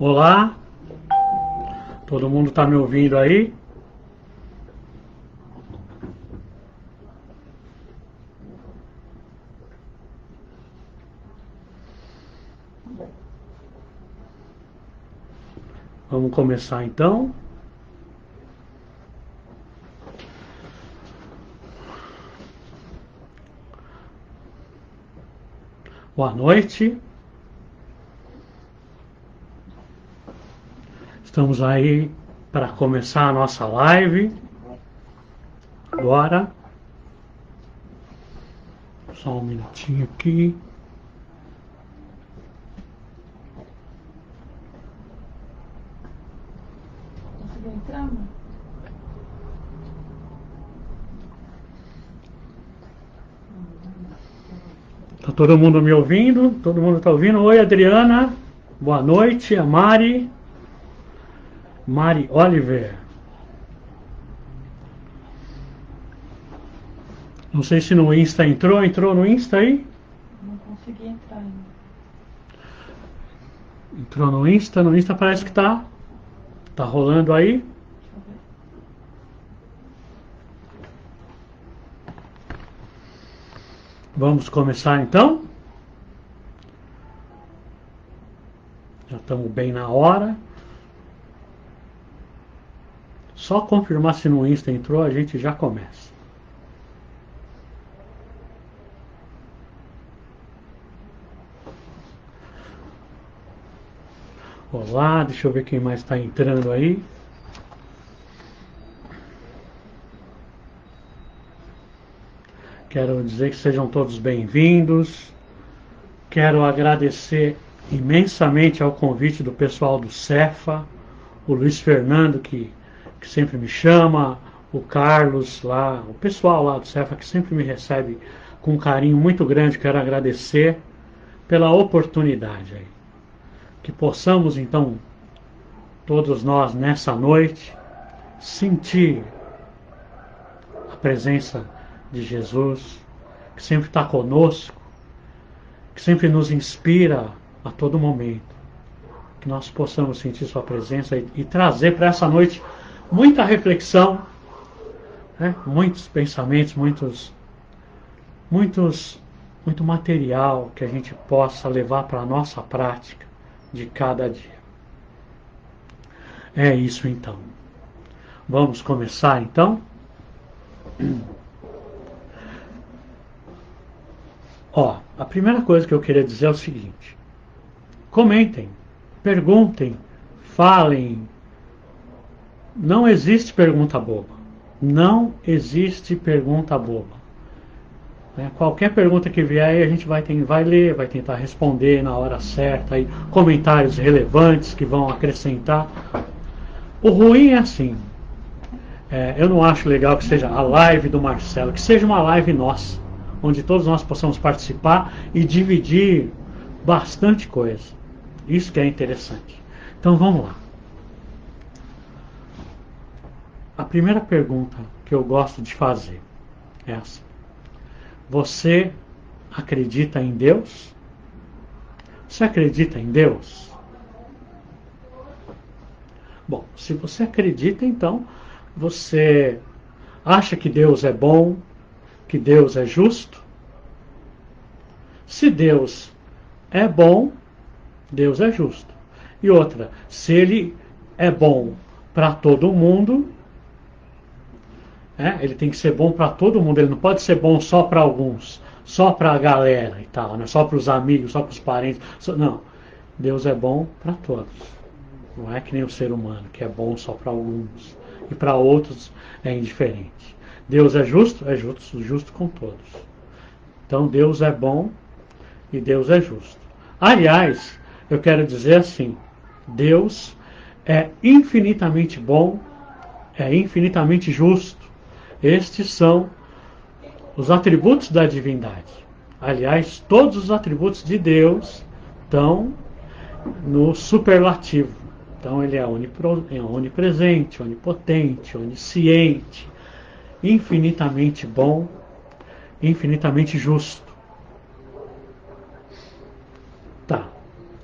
Olá, todo mundo está me ouvindo aí? Vamos começar então. Boa noite. Estamos aí para começar a nossa live. Agora. Só um minutinho aqui. Conseguiu entrar, mano? Tá todo mundo me ouvindo? Todo mundo está ouvindo? Oi, Adriana. Boa noite. A Mari Oliver. Não sei se no Insta entrou no Insta aí? Não consegui entrar ainda. Entrou no Insta parece que tá rolando aí. Deixa eu ver. Vamos começar então? Já estamos bem na hora. Só confirmar se no Insta entrou, a gente já começa. Olá, deixa eu ver quem mais está entrando aí. Quero dizer que sejam todos bem-vindos. Quero agradecer imensamente ao convite do pessoal do Cefa, o Luiz Fernando, que sempre me chama, o Carlos lá, o pessoal lá do Cefa que sempre me recebe com um carinho muito grande. Quero agradecer pela oportunidade aí. Que possamos então, todos nós nessa noite, sentir a presença de Jesus, que sempre está conosco, que sempre nos inspira a todo momento. Que nós possamos sentir sua presença e trazer para essa noite muita reflexão, né? Muitos pensamentos, muito material que a gente possa levar para a nossa prática de cada dia. É isso então. Vamos começar então? Ó, a primeira coisa que eu queria dizer é o seguinte: comentem, perguntem, falem. Não existe pergunta boba. Não existe pergunta boba. Qualquer pergunta que vier aí a gente vai ler, vai tentar responder na hora certa, aí, comentários relevantes que vão acrescentar. O ruim é assim, eu não acho legal que seja a live do Marcelo, que seja uma live nossa, onde todos nós possamos participar e dividir bastante coisa. Isso que é interessante. Então vamos lá. A primeira pergunta que eu gosto de fazer é essa: você acredita em Deus? Você acredita em Deus? Bom, se você acredita, então você acha que Deus é bom, que Deus é justo? Se Deus é bom, Deus é justo. E outra, se Ele é bom para todo mundo, ele tem que ser bom para todo mundo. Ele não pode ser bom só para alguns, só para a galera e tal, né? Só para os amigos, só para os parentes. Não, Deus é bom para todos. Não é que nem o ser humano, que é bom só para alguns e para outros é indiferente. Deus é justo justo com todos. Então Deus é bom e Deus é justo. Aliás, eu quero dizer assim: Deus é infinitamente bom, é infinitamente justo. Estes são os atributos da divindade. Aliás, todos os atributos de Deus estão no superlativo. Então ele é onipresente, onipotente, onisciente, infinitamente bom, infinitamente justo. Tá.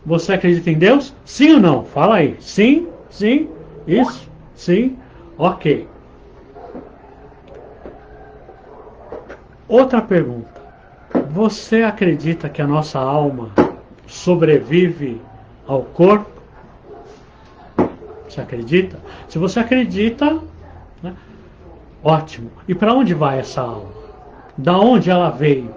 Você acredita em Deus? Sim ou não? Fala aí. Sim, sim, isso, sim, ok. Outra pergunta. Você acredita que a nossa alma sobrevive ao corpo? Você acredita? Se você acredita, né, ótimo. E para onde vai essa alma? Da onde ela veio?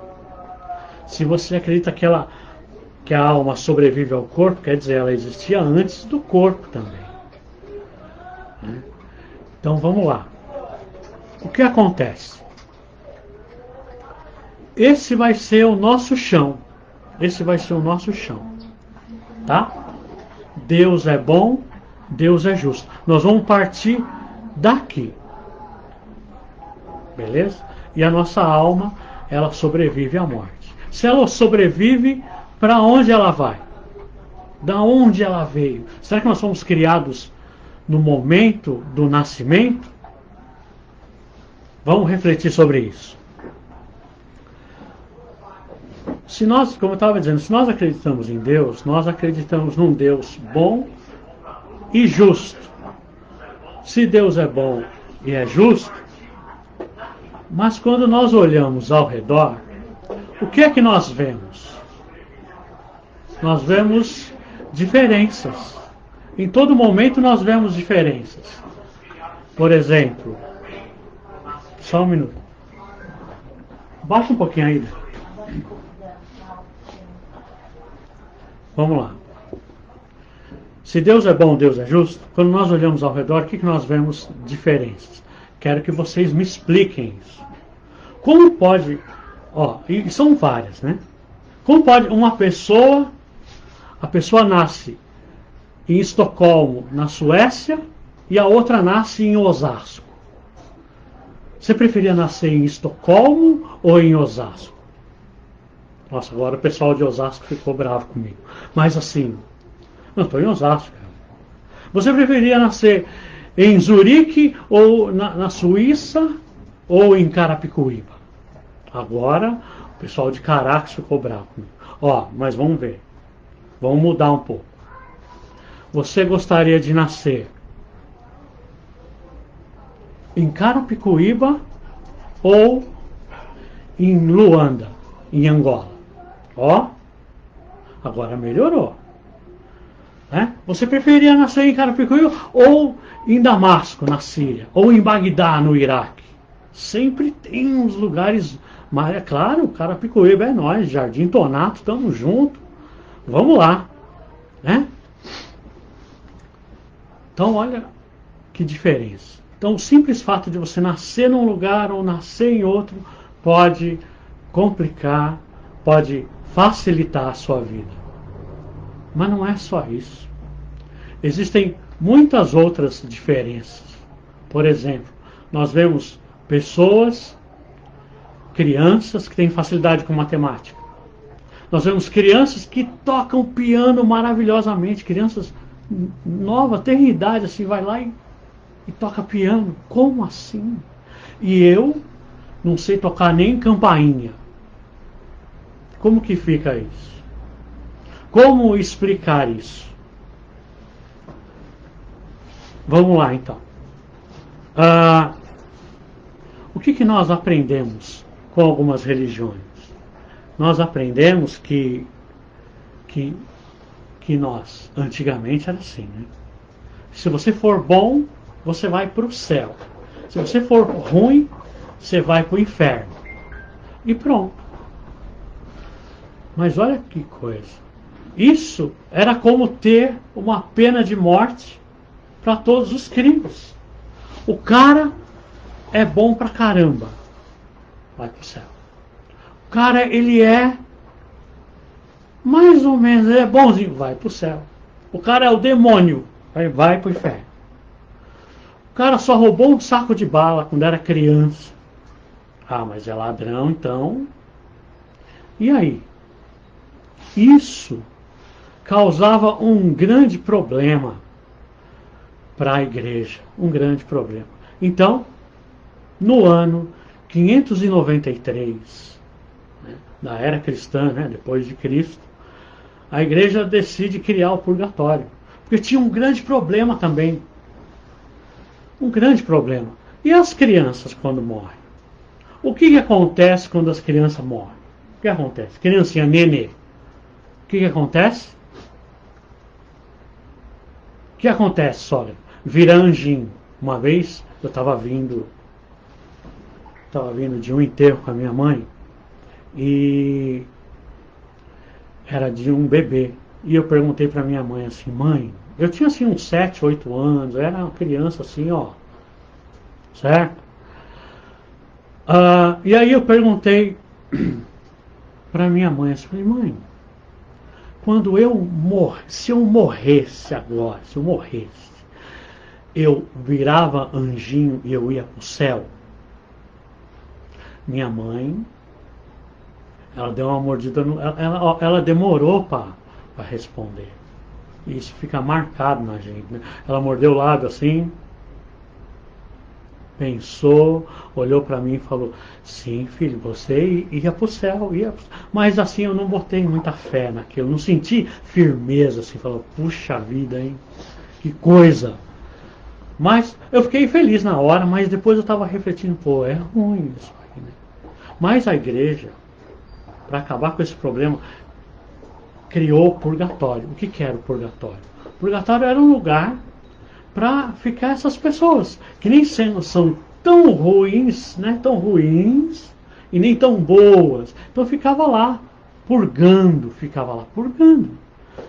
Se você acredita que a alma sobrevive ao corpo, quer dizer, ela existia antes do corpo também. Né? Então vamos lá. O que acontece? Esse vai ser o nosso chão. Esse vai ser o nosso chão. Tá? Deus é bom, Deus é justo. Nós vamos partir daqui. Beleza? E a nossa alma, ela sobrevive à morte. Se ela sobrevive, para onde ela vai? Da onde ela veio? Será que nós fomos criados no momento do nascimento? Vamos refletir sobre isso. Se nós, como eu estava dizendo, se nós acreditamos em Deus, nós acreditamos num Deus bom e justo. Se Deus é bom e é justo, mas quando nós olhamos ao redor, o que é que nós vemos? Nós vemos diferenças. Em todo momento nós vemos diferenças. Por exemplo, só um minuto. Baixa um pouquinho ainda. Vamos lá. Se Deus é bom, Deus é justo, quando nós olhamos ao redor, o que nós vemos diferenças? Quero que vocês me expliquem isso. Como pode... e são várias, né? Como pode uma pessoa... A pessoa nasce em Estocolmo, na Suécia, e a outra nasce em Osasco. Você preferia nascer em Estocolmo ou em Osasco? Nossa, agora o pessoal de Osasco ficou bravo comigo. Mas assim, não estou em Osasco. Você preferia nascer em Zurique ou na Suíça ou em Carapicuíba? Agora o pessoal de Caracas ficou bravo comigo. Mas vamos ver. Vamos mudar um pouco. Você gostaria de nascer em Carapicuíba ou em Luanda, em Angola? Agora melhorou. Você preferia nascer em Carapicuíba ou em Damasco, na Síria, ou em Bagdá, no Iraque? Sempre tem uns lugares, mas é claro, Carapicuíba é nós, Jardim Tonato, estamos juntos. Vamos lá, né? Então, olha que diferença. Então, o simples fato de você nascer num lugar ou nascer em outro pode complicar, pode facilitar a sua vida. Mas não é só isso. Existem muitas outras diferenças. Por exemplo, nós vemos pessoas, crianças que têm facilidade com matemática. Nós vemos crianças que tocam piano maravilhosamente. Crianças novas, tem idade, assim, vai lá e toca piano. Como assim? E eu não sei tocar nem campainha. Como que fica isso? Como explicar isso? Vamos lá, então. O que nós aprendemos com algumas religiões? Nós aprendemos que nós, antigamente era assim, né? Se você for bom, você vai para o céu. Se você for ruim, você vai para o inferno. E pronto. Mas olha que coisa. Isso era como ter uma pena de morte para todos os crimes. O cara é bom pra caramba, vai pro céu. O cara, ele é mais ou menos, ele é bonzinho, vai pro céu. O cara é o demônio, vai pro inferno. O cara só roubou um saco de bala quando era criança. Mas é ladrão, então. E aí? Isso causava um grande problema para a igreja, um grande problema. Então, no ano 593, da era cristã, depois de Cristo, a igreja decide criar o purgatório. Porque tinha um grande problema também. Um grande problema. E as crianças quando morrem? O que acontece quando as crianças morrem? O que acontece? Criancinha nenê. O que acontece? O que acontece, sogra? Vira anjinho. Uma vez eu estava vindo de um enterro com a minha mãe e era de um bebê. E eu perguntei para minha mãe assim, mãe, eu tinha assim uns 7, 8 anos, era uma criança assim, ó, certo? E aí eu perguntei para minha mãe assim, mãe, quando se eu morresse agora, se eu morresse, eu virava anjinho e eu ia para o céu? Minha mãe, ela deu uma mordida, ela demorou para responder. Isso fica marcado na gente, né? Ela mordeu o lábio assim, pensou, olhou para mim e falou, sim, filho, você ia para o céu, mas assim eu não botei muita fé naquilo, não senti firmeza, assim, falou, puxa vida, hein, que coisa. Mas eu fiquei feliz na hora, mas depois eu estava refletindo, pô, é ruim isso aí, né? Mas a igreja, para acabar com esse problema, criou o purgatório. O que era o purgatório? O purgatório era um lugar para ficar essas pessoas, que nem são tão ruins, né? Tão ruins e nem tão boas. Então ficava lá purgando.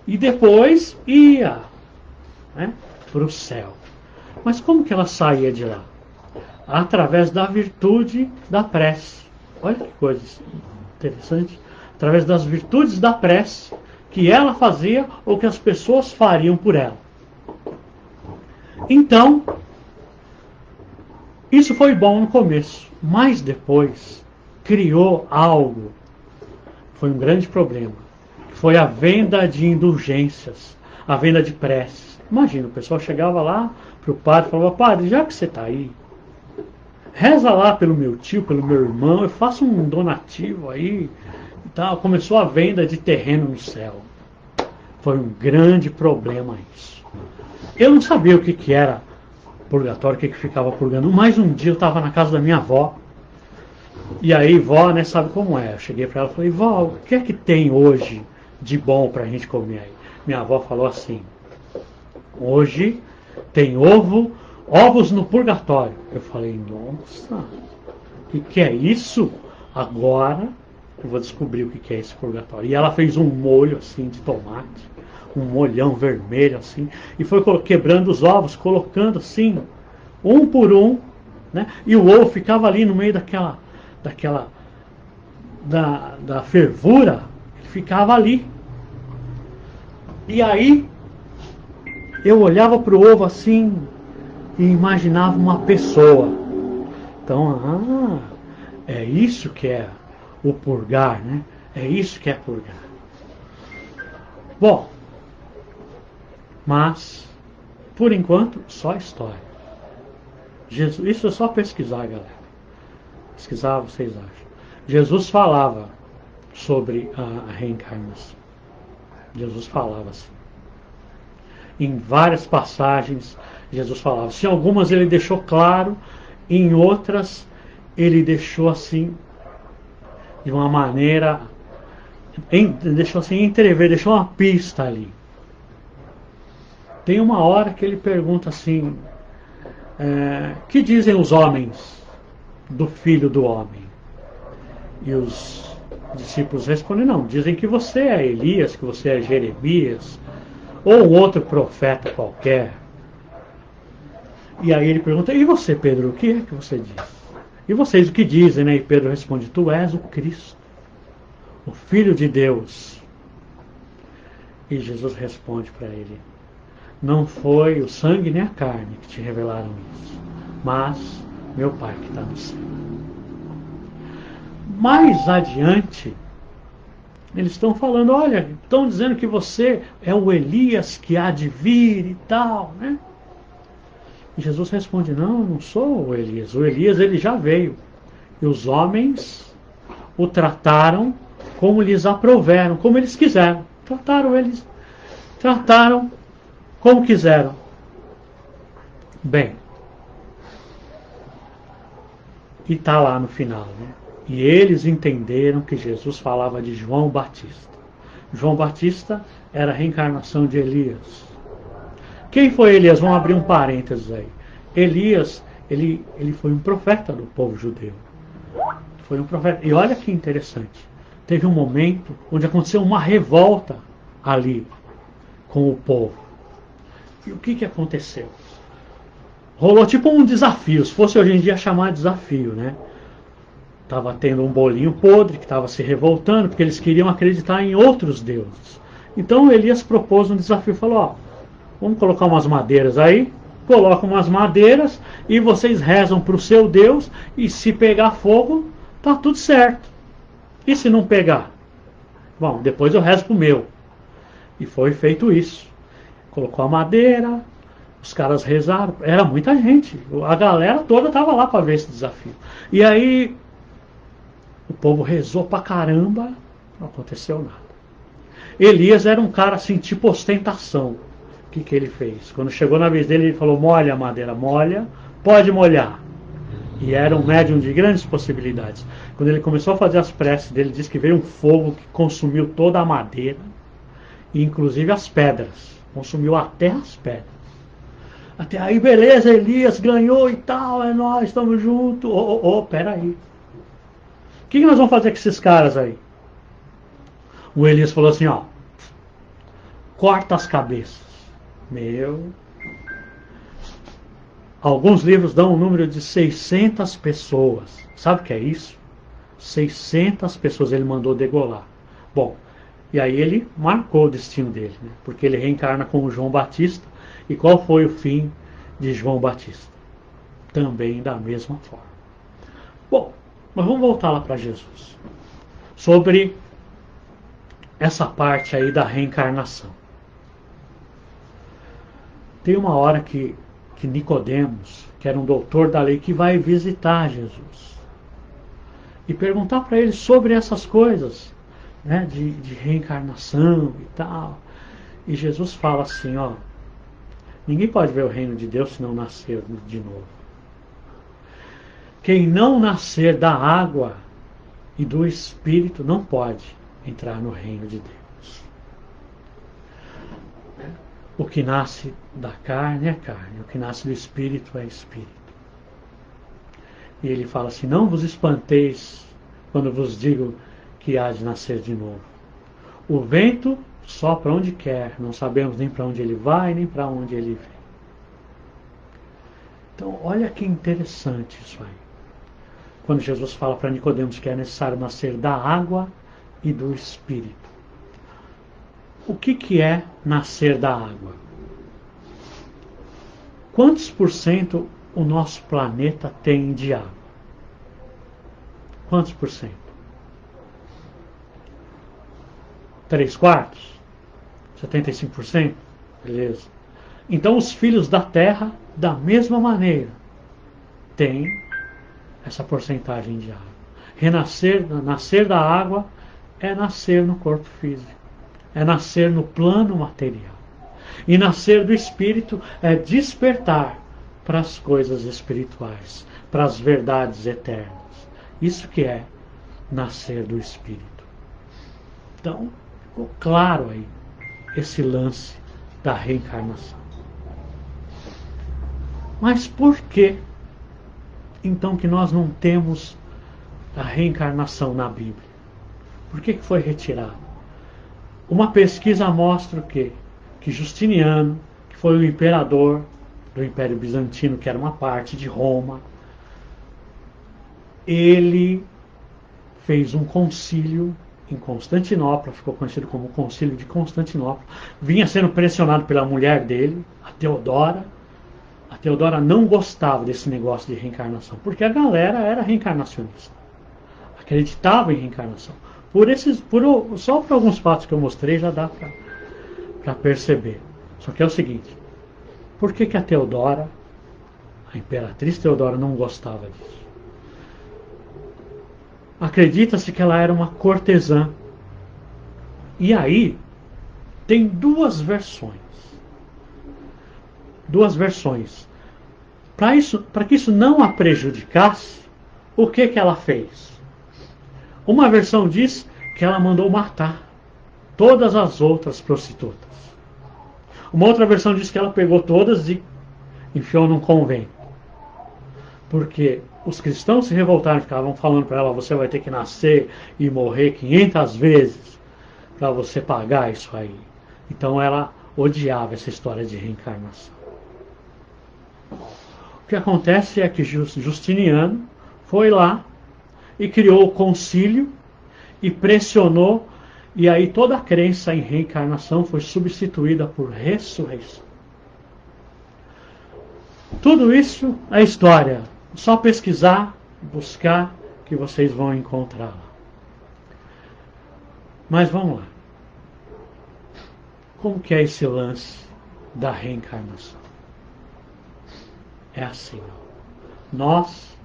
E depois ia, né, para o céu. Mas como que ela saía de lá? Através da virtude da prece. Olha que coisa interessante. Através das virtudes da prece que ela fazia ou que as pessoas fariam por ela. Então, isso foi bom no começo, mas depois criou algo, foi um grande problema, que foi a venda de indulgências, a venda de preces. Imagina, o pessoal chegava lá para o padre e falava, padre, já que você está aí, reza lá pelo meu tio, pelo meu irmão, eu faço um donativo aí e tal. Começou a venda de terreno no céu. Foi um grande problema isso. Eu não sabia o que era purgatório, o que ficava purgando. Mas um dia eu estava na casa da minha avó. E aí, vó, né, sabe como é? Eu cheguei para ela e falei, vó, o que é que tem hoje de bom para a gente comer aí? Minha avó falou assim, hoje tem ovos no purgatório. Eu falei, nossa, o que é isso? Agora eu vou descobrir o que é esse purgatório. E ela fez um molho assim de tomate, um molhão vermelho assim, e foi quebrando os ovos, colocando assim, um por um, né? E o ovo ficava ali no meio da fervura, ficava ali. E aí eu olhava para o ovo assim e imaginava uma pessoa. Então, é isso que é o purgar, né? É isso que é purgar. Bom, mas, por enquanto, só história. Jesus, isso é só pesquisar, galera. Pesquisar, vocês acham. Jesus falava sobre a reencarnação. Jesus falava assim. Em várias passagens, Jesus falava. Se algumas ele deixou claro, em outras ele deixou assim, de uma maneira, deixou assim entrever, deixou uma pista ali. Tem uma hora que ele pergunta assim, que dizem os homens do Filho do Homem? E os discípulos respondem, não, dizem que você é Elias, que você é Jeremias, ou um outro profeta qualquer. E aí ele pergunta, e você, Pedro, o que é que você diz? E vocês o que dizem, né? E Pedro responde, tu és o Cristo, o Filho de Deus. E Jesus responde para ele, não foi o sangue nem a carne que te revelaram isso, mas meu Pai que está no céu. Mais adiante, eles estão falando, olha, estão dizendo que você é o Elias que há de vir e tal, né? E Jesus responde, não, eu não sou o Elias. O Elias, ele já veio. E os homens o trataram como lhes aprouveram, como eles quiseram. Trataram como quiseram. Bem, e está lá no final, né? E eles entenderam que Jesus falava de João Batista. João Batista era a reencarnação de Elias. Quem foi Elias? Vamos abrir um parênteses aí. Elias, ele foi um profeta do povo judeu. Foi um profeta. E olha que interessante. Teve um momento onde aconteceu uma revolta ali com o povo. E o que aconteceu? Rolou tipo um desafio. Se fosse hoje em dia chamar de desafio, né? Estava tendo um bolinho podre que estava se revoltando porque eles queriam acreditar em outros deuses. Então Elias propôs um desafio. Falou, ó, vamos colocar umas madeiras aí. Colocam umas madeiras e vocês rezam para o seu Deus. E se pegar fogo, tá tudo certo. E se não pegar? Bom, depois eu rezo para o meu. E foi feito isso. Colocou a madeira, os caras rezaram. Era muita gente. A galera toda estava lá para ver esse desafio. E aí o povo rezou pra caramba, não aconteceu nada. Elias era um cara assim, tipo ostentação. O que ele fez? Quando chegou na vez dele, ele falou, molha a madeira, molha, pode molhar. E era um médium de grandes possibilidades. Quando ele começou a fazer as preces dele, disse que veio um fogo que consumiu toda a madeira, e inclusive as pedras. Consumiu até as pedras. Até aí, beleza, Elias ganhou e tal, é nós, estamos juntos. Peraí. O que nós vamos fazer com esses caras aí? O Elias falou assim, ó, corta as cabeças. Alguns livros dão um número de 600 pessoas. Sabe o que é isso? 600 pessoas ele mandou degolar. Bom, e aí ele marcou o destino dele, né? Porque ele reencarna como João Batista. E qual foi o fim de João Batista? Também da mesma forma. Bom, mas vamos voltar lá para Jesus. Sobre essa parte aí da reencarnação. Tem uma hora que Nicodemos, que era um doutor da lei, que vai visitar Jesus. E perguntar para ele sobre essas coisas, né, de reencarnação e tal. E Jesus fala assim, ó, ninguém pode ver o reino de Deus se não nascer de novo. Quem não nascer da água e do Espírito não pode entrar no reino de Deus. O que nasce da carne é carne, o que nasce do Espírito é Espírito. E ele fala assim, não vos espanteis quando vos digo que há de nascer de novo. O vento sopra onde quer, não sabemos nem para onde ele vai, nem para onde ele vem. Então, olha que interessante isso aí. Quando Jesus fala para Nicodemos que é necessário nascer da água e do Espírito. O que é nascer da água? Quantos por cento o nosso planeta tem de água? Quantos por cento? 3/4? 75%? Beleza. Então os filhos da terra, da mesma maneira, têm essa porcentagem de água. Nascer da água é nascer no corpo físico. É nascer no plano material. E nascer do Espírito é despertar para as coisas espirituais, para as verdades eternas. Isso que é nascer do Espírito. Então, ficou claro aí esse lance da reencarnação. Mas por que, então, que nós não temos a reencarnação na Bíblia? Por que foi retirado? Uma pesquisa mostra o quê? Que Justiniano, que foi o imperador do Império Bizantino, que era uma parte de Roma, ele fez um concílio em Constantinopla, ficou conhecido como o Concílio de Constantinopla, vinha sendo pressionado pela mulher dele, a Teodora. A Teodora não gostava desse negócio de reencarnação, porque a galera era reencarnacionista, acreditava em reencarnação. Só por alguns fatos que eu mostrei já dá para perceber. Só que é o seguinte, por que a Teodora, a imperatriz Teodora, não gostava disso? Acredita-se que ela era uma cortesã. E aí, tem duas versões. Duas versões. Para que isso não a prejudicasse, o que ela fez? Uma versão diz que ela mandou matar todas as outras prostitutas. Uma outra versão diz que ela pegou todas e enfiou num convento. Porque os cristãos se revoltaram, ficavam falando para ela: você vai ter que nascer e morrer 500 vezes para você pagar isso aí. Então ela odiava essa história de reencarnação. O que acontece é que Justiniano foi lá e criou o concílio e pressionou, e aí toda a crença em reencarnação foi substituída por ressurreição. Tudo isso é história. Só pesquisar, buscar, que vocês vão encontrá-la. Mas vamos lá. Como que é esse lance da reencarnação? É assim, ó. Nós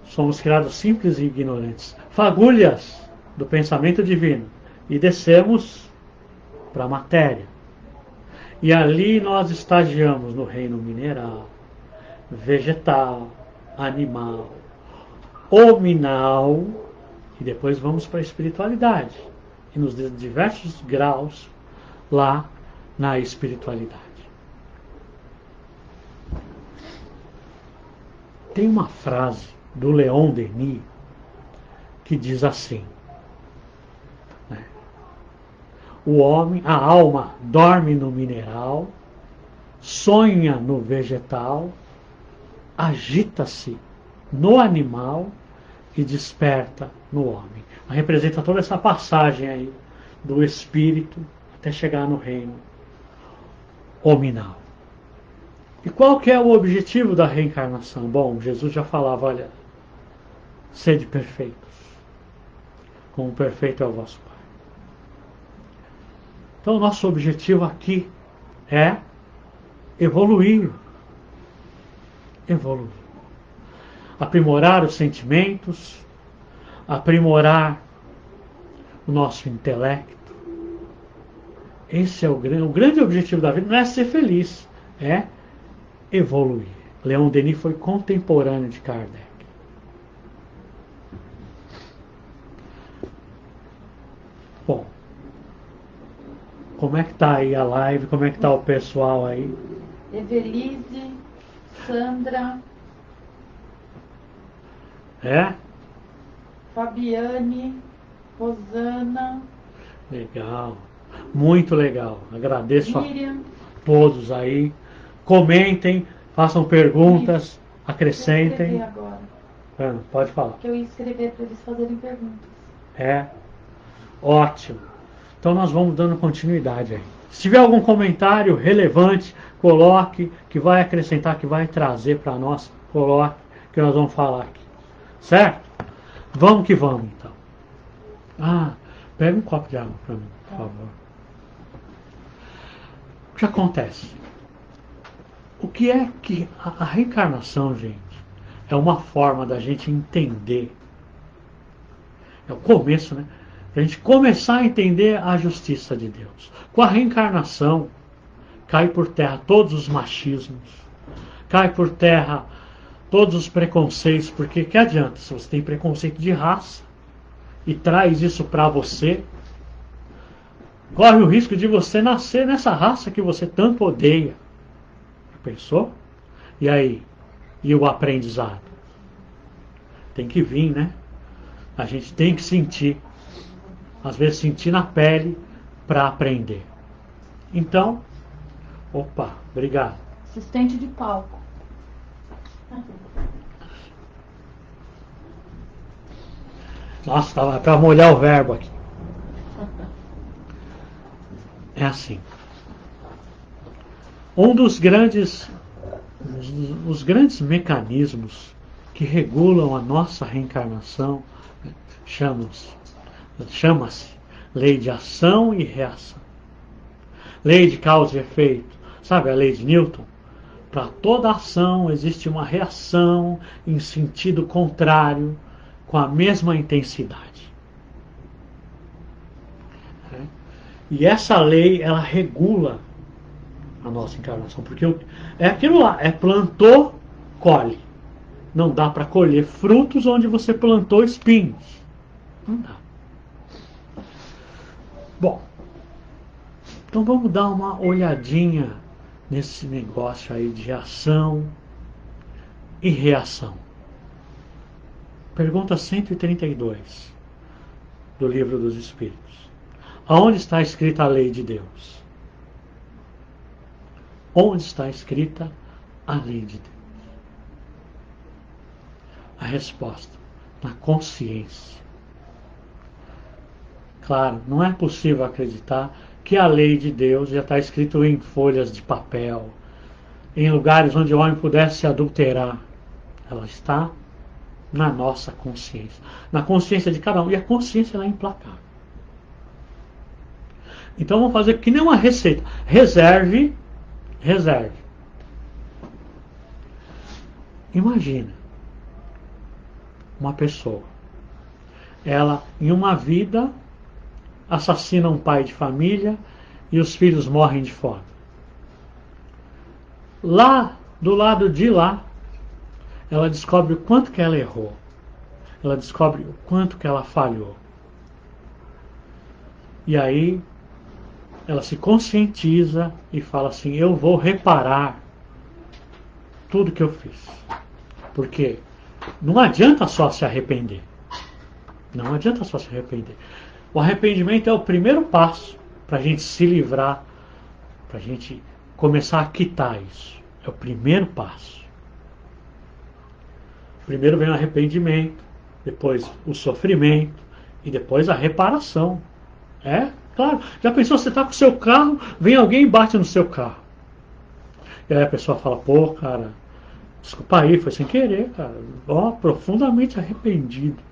somos criados simples e ignorantes, fagulhas do pensamento divino, e descemos para a matéria. E ali nós estagiamos no reino mineral, vegetal, animal, hominal, e depois vamos para a espiritualidade, e nos diversos graus lá na espiritualidade. Tem uma frase do Leon Denis que diz assim, né? O homem, a alma dorme no mineral, sonha no vegetal, agita-se no animal e desperta no homem. Representa toda essa passagem aí do espírito até chegar no reino hominal. E qual que é o objetivo da reencarnação? Bom, Jesus já falava, olha, sede perfeitos, como perfeito é o vosso Pai. Então, o nosso objetivo aqui é evoluir. Evoluir. Aprimorar os sentimentos, aprimorar o nosso intelecto. Esse é o grande objetivo da vida, não é ser feliz, é evoluir. Leon Denis foi contemporâneo de Kardec. Bom, como é que tá aí a live? Como é que tá o pessoal aí? Evelise, Sandra, Fabiane, Rosana, legal, muito legal. Agradeço Miriam, a todos aí. Comentem, façam perguntas, acrescentem. Eu ia escrever agora. Pode falar. Que eu ia escrever para eles fazerem perguntas. Ótimo. Então nós vamos dando continuidade aí. Se tiver algum comentário relevante, coloque, que vai acrescentar, que vai trazer para nós, coloque, que nós vamos falar aqui. Certo? Vamos que vamos, então. Pega um copo de água para mim, por favor. O que acontece? O que é que a reencarnação, gente, é uma forma da gente entender. É o começo, né? A gente começar a entender a justiça de Deus. Com a reencarnação, cai por terra todos os machismos, cai por terra todos os preconceitos, porque que adianta se você tem preconceito de raça e traz isso para você, corre o risco de você nascer nessa raça que você tanto odeia. Pensou? E aí? E o aprendizado? Tem que vir, né? A gente tem que sentir. Às vezes sentir na pele para aprender. Então, obrigado. Assistente de palco. Nossa, estava para molhar o verbo aqui. É assim. Um dos grandes mecanismos que regulam a nossa reencarnação chama-se lei de ação e reação. Lei de causa e efeito. Sabe a lei de Newton? Para toda ação existe uma reação em sentido contrário com a mesma intensidade. E essa lei, ela regula a nossa encarnação. Porque é aquilo lá, é plantou, colhe. Não dá para colher frutos onde você plantou espinhos. Não dá. Bom, então vamos dar uma olhadinha nesse negócio aí de ação e reação. Pergunta 132 do Livro dos Espíritos. Aonde está escrita a lei de Deus? Onde está escrita a lei de Deus? A resposta: na consciência. Claro, não é possível acreditar que a lei de Deus já está escrito em folhas de papel, em lugares onde o homem pudesse se adulterar. Ela está na nossa consciência, na consciência de cada um. E a consciência ela é implacável. Então vamos fazer que nem uma receita. Reserve. Imagina uma pessoa. Ela, em uma vida, assassina um pai de família e os filhos morrem de fome. Lá, do lado de lá, ela descobre o quanto que ela errou. Ela descobre o quanto que ela falhou. E aí, ela se conscientiza e fala assim: eu vou reparar tudo que eu fiz. Porque não adianta só se arrepender. Não adianta só se arrepender. O arrependimento é o primeiro passo para a gente se livrar, para a gente começar a quitar isso. É o primeiro passo. Primeiro vem o arrependimento, depois o sofrimento e depois a reparação. É, claro. Já pensou, você está com o seu carro, vem alguém e bate no seu carro. E aí a pessoa fala: pô, cara, desculpa aí, foi sem querer, cara. Ó, profundamente arrependido.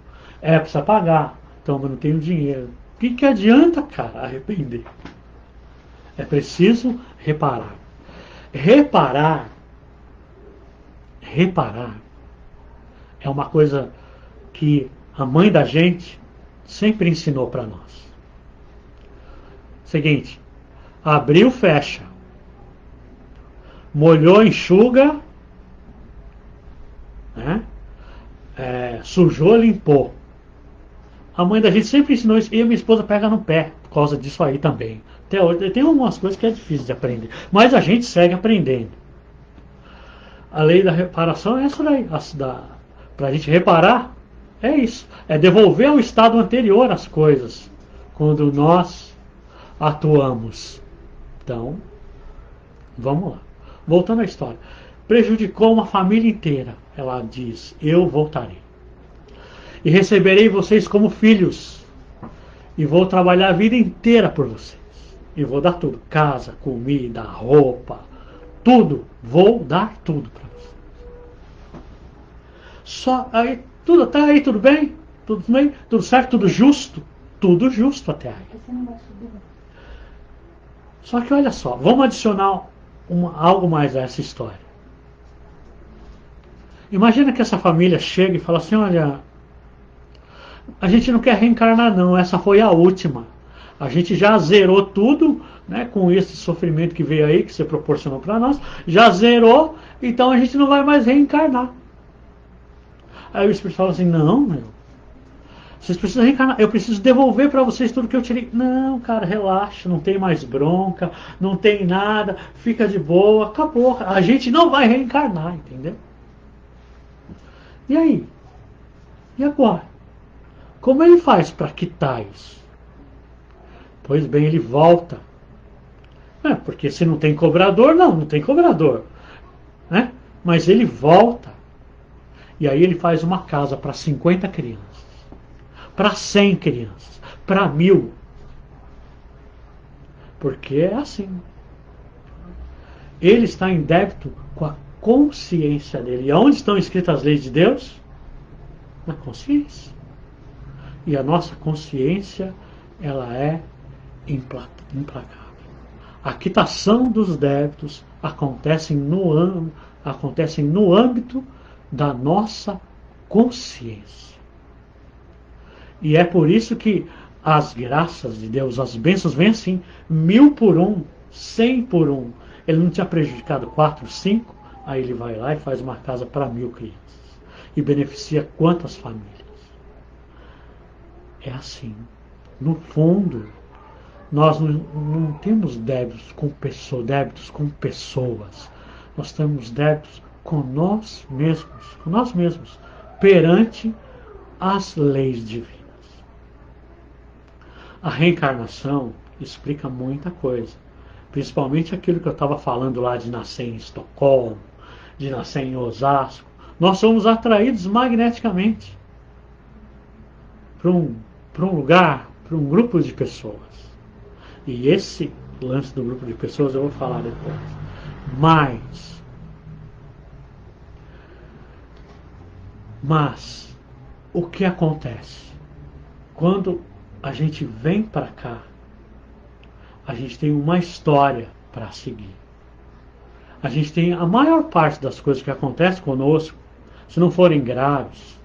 Precisa pagar. Então, mas não tenho dinheiro. O que adianta, cara, arrepender? É preciso reparar. Reparar é uma coisa que a mãe da gente sempre ensinou para nós. Seguinte: abriu, fecha. Molhou, enxuga. Né? Sujou, limpou. A mãe da gente sempre ensinou isso. E a minha esposa pega no pé por causa disso aí também. Até hoje tem algumas coisas que é difícil de aprender. Mas a gente segue aprendendo. A lei da reparação é essa daí. Para a gente reparar, é isso. É devolver ao estado anterior as coisas. Quando nós atuamos. Então, vamos lá. Voltando à história. Prejudicou uma família inteira. Ela diz: eu voltarei. E receberei vocês como filhos. E vou trabalhar a vida inteira por vocês. E vou dar tudo. Casa, comida, roupa. Tudo. Vou dar tudo para vocês. Só aí, tudo tá aí, tudo bem? Tudo bem? Tudo certo? Tudo justo? Tudo justo até aí. Só que olha só, vamos adicionar algo mais a essa história. Imagina que essa família chega e fala assim: olha, a gente não quer reencarnar não, essa foi a última. A gente já zerou tudo, né, com esse sofrimento que veio aí, que você proporcionou para nós, já zerou, então a gente não vai mais reencarnar. Aí o Espírito fala assim: não, meu, vocês precisam reencarnar, eu preciso devolver para vocês tudo que eu tirei. Não, cara, relaxa, não tem mais bronca, não tem nada, fica de boa, acabou. A gente não vai reencarnar, entendeu? E aí? E agora? Como ele faz para quitar isso? Pois bem, ele volta. Porque se não tem cobrador, não tem cobrador. Né? Mas ele volta. E aí ele faz uma casa para 50 crianças. Para 100 crianças. Para 1000. Porque é assim. Ele está em débito com a consciência dele. E onde estão escritas as leis de Deus? Na consciência. E a nossa consciência, ela é implacável. A quitação dos débitos acontece no âmbito da nossa consciência. E é por isso que as graças de Deus, as bênçãos vêm assim, 1000 por um, 100 por um. Ele não tinha prejudicado 4, 5, aí ele vai lá e faz uma casa para 1000 crianças. E beneficia quantas famílias? É assim. No fundo, nós não temos débitos com pessoas. Nós temos débitos com nós mesmos, perante as leis divinas. A reencarnação explica muita coisa, principalmente aquilo que eu estava falando lá de nascer em Estocolmo, de nascer em Osasco. Nós somos atraídos magneticamente para um lugar, para um grupo de pessoas. E esse lance do grupo de pessoas eu vou falar depois. Mas o que acontece? Quando a gente vem para cá, a gente tem uma história para seguir. A gente tem a maior parte das coisas que acontecem conosco, se não forem graves,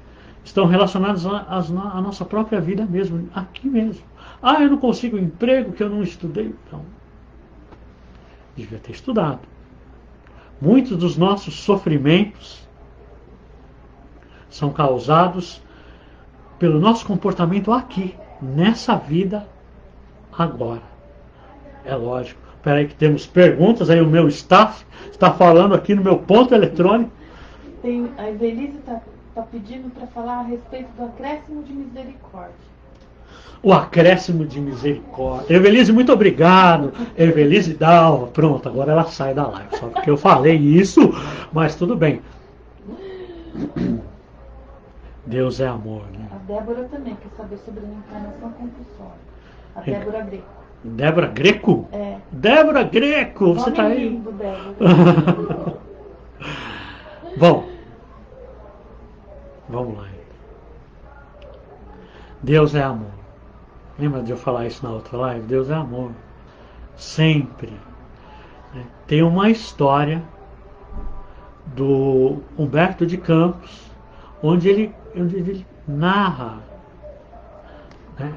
estão relacionadas à nossa própria vida mesmo, aqui mesmo. Ah, eu não consigo emprego que eu não estudei. Então, devia ter estudado. Muitos dos nossos sofrimentos são causados pelo nosso comportamento aqui, nessa vida, agora. É lógico. Espera aí que temos perguntas, aí o meu staff está falando aqui no meu ponto eletrônico. A Evelise está pedindo para falar a respeito do acréscimo de misericórdia. O acréscimo de misericórdia. Evelise, muito obrigado. Evelise Dalva. Pronto, agora ela sai da live. Só porque eu falei isso, mas tudo bem. Deus é amor, né? A Débora também quer saber sobre a reencarnação compulsória. A Débora Greco. Débora Greco? É. Débora Greco, você está aí? Lindo, Débora. Bom, vamos lá. Deus é amor. Lembra de eu falar isso na outra live? Deus é amor. Sempre. Tem uma história do Humberto de Campos, onde ele narra, né,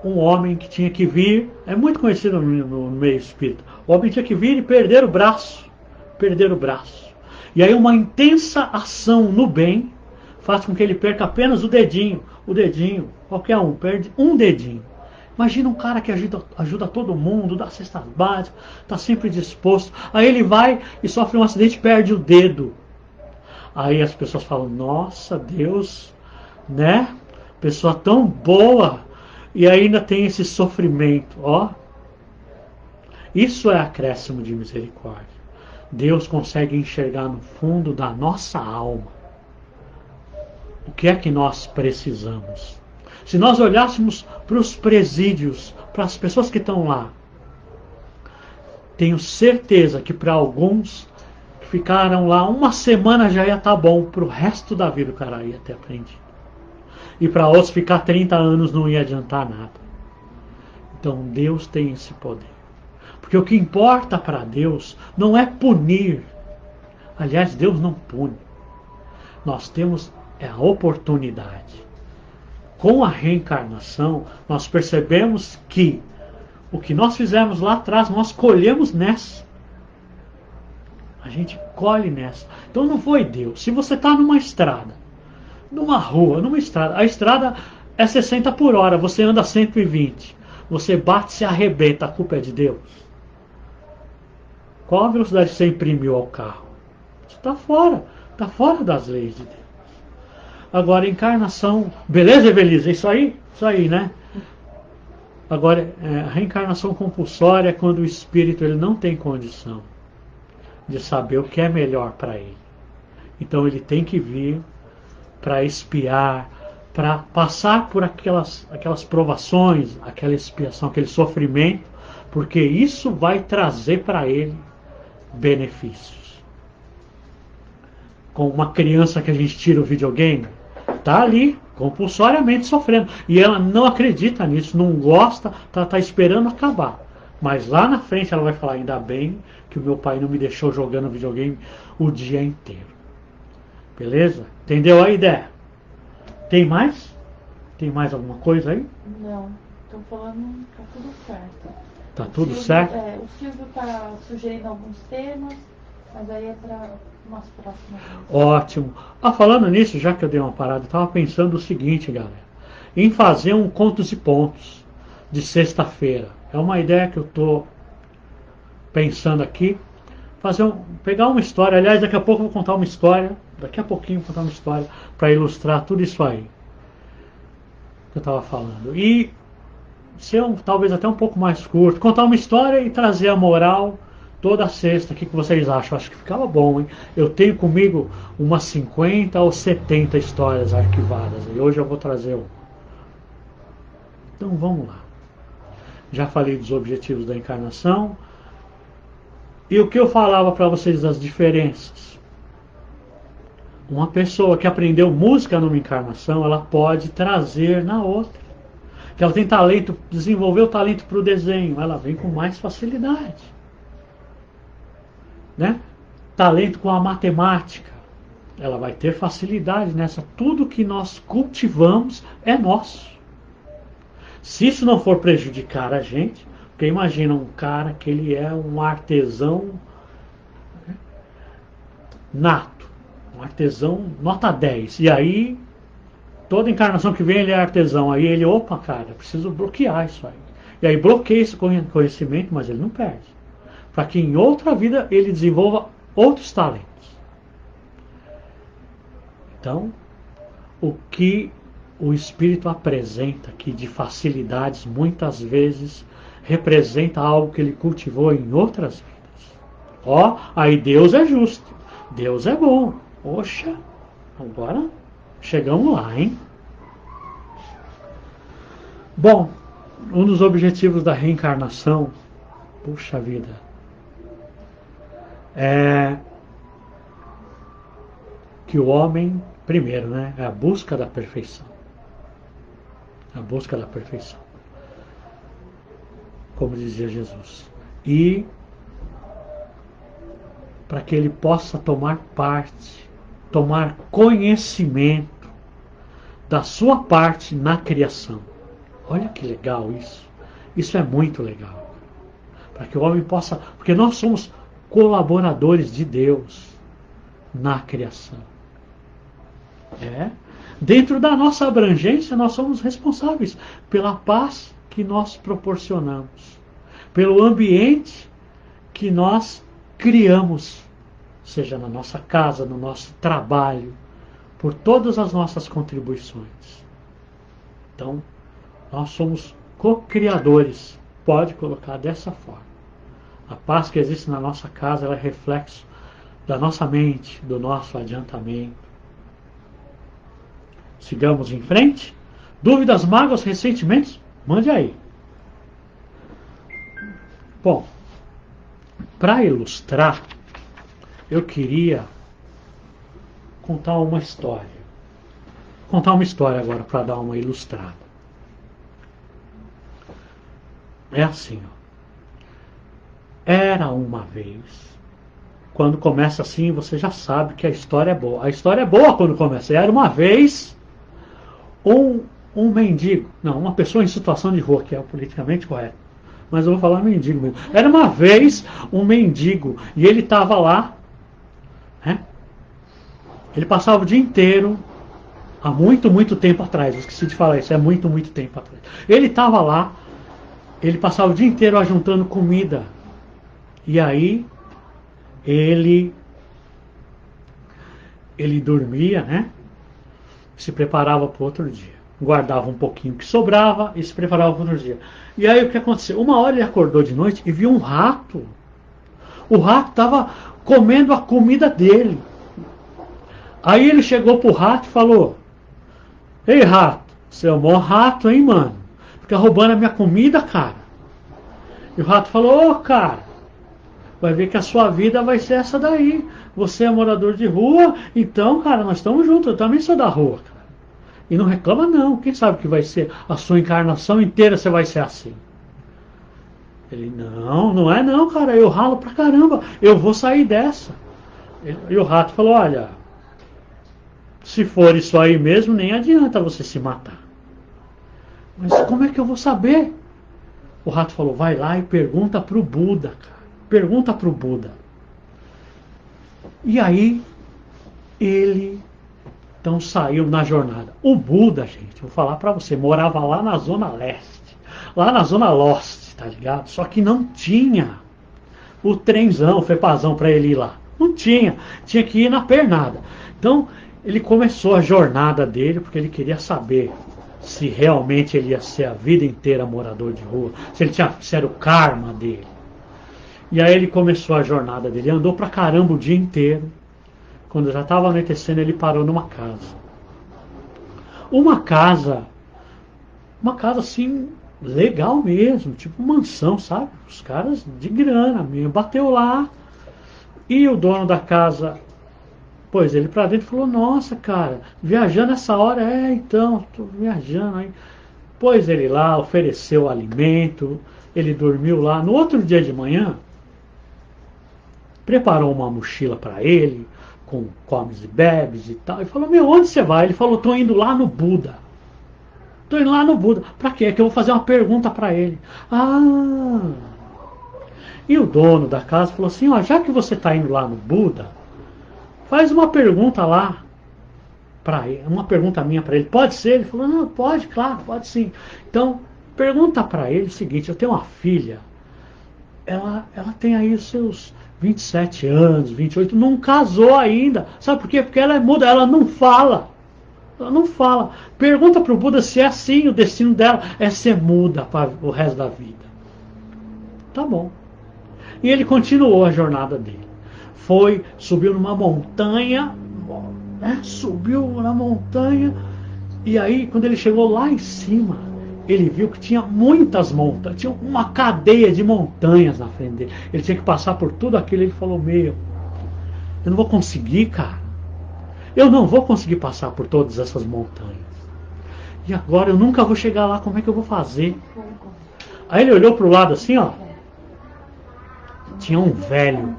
um homem que tinha que vir, é muito conhecido no meio espírita, o homem tinha que vir e perder o braço. E aí uma intensa ação no bem faz com que ele perca apenas o dedinho, qualquer um, perde um dedinho. Imagina um cara que ajuda todo mundo, dá cestas básicas, está sempre disposto. Aí ele vai e sofre um acidente e perde o dedo. Aí as pessoas falam, nossa, Deus, né? Pessoa tão boa. E ainda tem esse sofrimento, ó. Isso é acréscimo de misericórdia. Deus consegue enxergar no fundo da nossa alma o que é que nós precisamos. Se nós olhássemos para os presídios, para as pessoas que estão lá, tenho certeza que para alguns que ficaram lá uma semana já ia estar bom, para o resto da vida o cara ia ter aprendido. E para outros ficar 30 anos não ia adiantar nada. Então Deus tem esse poder. Porque o que importa para Deus não é punir. Aliás, Deus não pune. Nós temos a oportunidade. Com a reencarnação, nós percebemos que o que nós fizemos lá atrás, nós colhemos nessa. A gente colhe nessa. Então não foi Deus. Se você está numa estrada, numa rua, numa estrada, a estrada é 60 por hora, você anda 120. Você bate, se arrebenta, a culpa é de Deus. Qual a velocidade que você imprimiu ao carro? Você está fora das leis de Deus. Agora, encarnação, beleza, Evelise? É isso aí, né? Agora, a reencarnação compulsória é quando o espírito ele não tem condição de saber o que é melhor para ele. Então ele tem que vir para expiar, para passar por aquelas provações, aquela expiação, aquele sofrimento, porque isso vai trazer para ele benefícios. Com uma criança que a gente tira o videogame, está ali, compulsoriamente sofrendo. E ela não acredita nisso, não gosta, está esperando acabar. Mas lá na frente ela vai falar, ainda bem que o meu pai não me deixou jogando videogame o dia inteiro. Beleza? Entendeu a ideia? Tem mais? Tem mais alguma coisa aí? Não, estou falando, tá tudo certo. Tá tudo certo? O Silvio está sugerindo alguns temas, mas aí é para umas próximas vezes. Ótimo. Falando nisso, já que eu dei uma parada, eu estava pensando o seguinte, galera. Em fazer um contos e pontos de sexta-feira. É uma ideia que eu estou pensando aqui. Pegar uma história. Aliás, daqui a pouco eu vou contar uma história. Daqui a pouquinho eu vou contar uma história para ilustrar tudo isso aí que eu estava falando. E ser talvez até um pouco mais curto. Contar uma história e trazer a moral toda sexta. O que vocês acham? Acho que ficava bom, hein? Eu tenho comigo umas 50 ou 70 histórias arquivadas. E hoje eu vou trazer uma. Então vamos lá. Já falei dos objetivos da encarnação. E o que eu falava para vocês das diferenças? Uma pessoa que aprendeu música numa encarnação, ela pode trazer na outra. Que ela tem talento, desenvolveu talento para o desenho, ela vem com mais facilidade. Né? Talento com a matemática, ela vai ter facilidade nessa. Tudo que nós cultivamos é nosso. Se isso não for prejudicar a gente, porque imagina um cara que ele é um artesão nato, um artesão nota 10, e aí toda encarnação que vem ele é artesão, aí ele, opa cara, preciso bloquear isso aí. E aí bloqueia esse conhecimento, mas ele não perde. Para que em outra vida ele desenvolva outros talentos. Então, o que o Espírito apresenta aqui de facilidades, muitas vezes, representa algo que ele cultivou em outras vidas. Aí Deus é justo, Deus é bom. Poxa, agora chegamos lá, hein? Bom, um dos objetivos da reencarnação, puxa vida, é que o homem, primeiro, né, é a busca da perfeição. A busca da perfeição. Como dizia Jesus. E para que ele possa tomar parte, tomar conhecimento da sua parte na criação. Olha que legal isso. Isso é muito legal. Para que o homem possa... Porque nós somos colaboradores de Deus na criação. Dentro da nossa abrangência, nós somos responsáveis pela paz que nós proporcionamos, pelo ambiente que nós criamos, seja na nossa casa, no nosso trabalho, por todas as nossas contribuições. Então, nós somos co-criadores, pode colocar dessa forma. A paz que existe na nossa casa ela é reflexo da nossa mente, do nosso adiantamento. Sigamos em frente. Dúvidas, mágoas, ressentimentos? Mande aí. Bom, para ilustrar, eu queria contar uma história. Contar uma história agora para dar uma ilustrada. É assim, Era uma vez. Quando começa assim, você já sabe que a história é boa. A história é boa quando começa. Era uma vez um mendigo. Não, uma pessoa em situação de rua, que é o politicamente correto. Mas eu vou falar mendigo mesmo. Era uma vez um mendigo. E ele estava lá. Ele passava o dia inteiro. Há muito, muito tempo atrás. Eu esqueci de falar isso. É muito, muito tempo atrás. Ele estava lá. Ele passava o dia inteiro ajuntando comida. E aí, ele dormia, se preparava para o outro dia. Guardava um pouquinho que sobrava e se preparava para o outro dia. E aí o que aconteceu? Uma hora ele acordou de noite e viu um rato. O rato estava comendo a comida dele. Aí ele chegou pro rato e falou: "Ei, rato, você é o maior rato, hein, mano? Fica roubando a minha comida, cara." E o rato falou: cara, vai ver que a sua vida vai ser essa daí. Você é morador de rua, então, cara, nós estamos juntos. Eu também sou da rua, cara. E não reclama não. Quem sabe que vai ser a sua encarnação inteira você vai ser assim. Ele, não é não, cara. Eu ralo pra caramba. Eu vou sair dessa. E o rato falou: olha, se for isso aí mesmo, nem adianta você se matar. Mas como é que eu vou saber? O rato falou, vai lá e pergunta pro Buda, cara. Pergunta pro Buda. E aí, ele então saiu na jornada. O Buda, gente, vou falar pra você, morava lá na Zona Leste. Lá na Zona Lost, tá ligado? Só que não tinha o trenzão, o fepazão pra ele ir lá. Não tinha. Tinha que ir na pernada. Então, ele começou a jornada dele, porque ele queria saber se realmente ele ia ser a vida inteira morador de rua, se era o karma dele. E aí ele começou a jornada dele, andou pra caramba o dia inteiro. Quando já estava anoitecendo, ele parou numa casa. Uma casa assim, legal mesmo, tipo mansão, sabe? Os caras de grana mesmo. Bateu lá e o dono da casa pôs ele pra dentro e falou, nossa, cara, viajando essa hora? Então, tô viajando aí. Pôs ele lá, ofereceu alimento, ele dormiu lá. No outro dia de manhã, preparou uma mochila para ele, com comes e bebes e tal, e falou, onde você vai? Ele falou, tô indo lá no Buda. Tô indo lá no Buda. Pra quê? É que eu vou fazer uma pergunta para ele. E o dono da casa falou assim, ó, já que você tá indo lá no Buda, faz uma pergunta lá para ele, uma pergunta minha para ele. Pode ser? Ele falou, não, pode, claro, pode sim. Então, pergunta para ele o seguinte, eu tenho uma filha, ela tem aí os seus 27 anos, 28, não casou ainda. Sabe por quê? Porque ela é muda, ela não fala. Ela não fala. Pergunta para o Buda se é assim, o destino dela é ser muda para o resto da vida. Tá bom. E ele continuou a jornada dele. Subiu numa montanha, subiu na montanha, e aí quando ele chegou lá em cima, ele viu que tinha muitas montanhas, tinha uma cadeia de montanhas na frente dele. Ele tinha que passar por tudo aquilo. Ele falou, eu não vou conseguir, cara. Eu não vou conseguir passar por todas essas montanhas. E agora eu nunca vou chegar lá, como é que eu vou fazer? Aí ele olhou para o lado assim, ó. Tinha um velho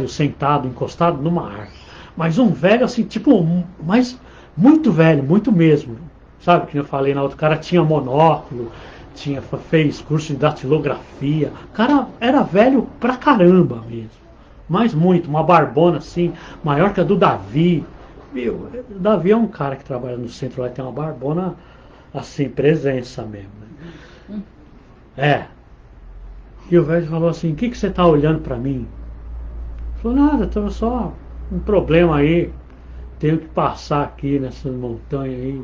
sentado, encostado numa árvore. Mas um velho assim, tipo, mas muito velho, muito mesmo. Sabe, que eu falei na outra, o cara tinha monóculo, fez curso de datilografia. O cara era velho pra caramba mesmo. Mas muito, uma barbona assim, maior que a do Davi. O Davi é um cara que trabalha no centro lá, tem uma barbona assim, presença mesmo. Né? E o velho falou assim, o que você está olhando para mim? Ele falou, nada, estou só um problema aí. Tenho que passar aqui nessa montanha aí.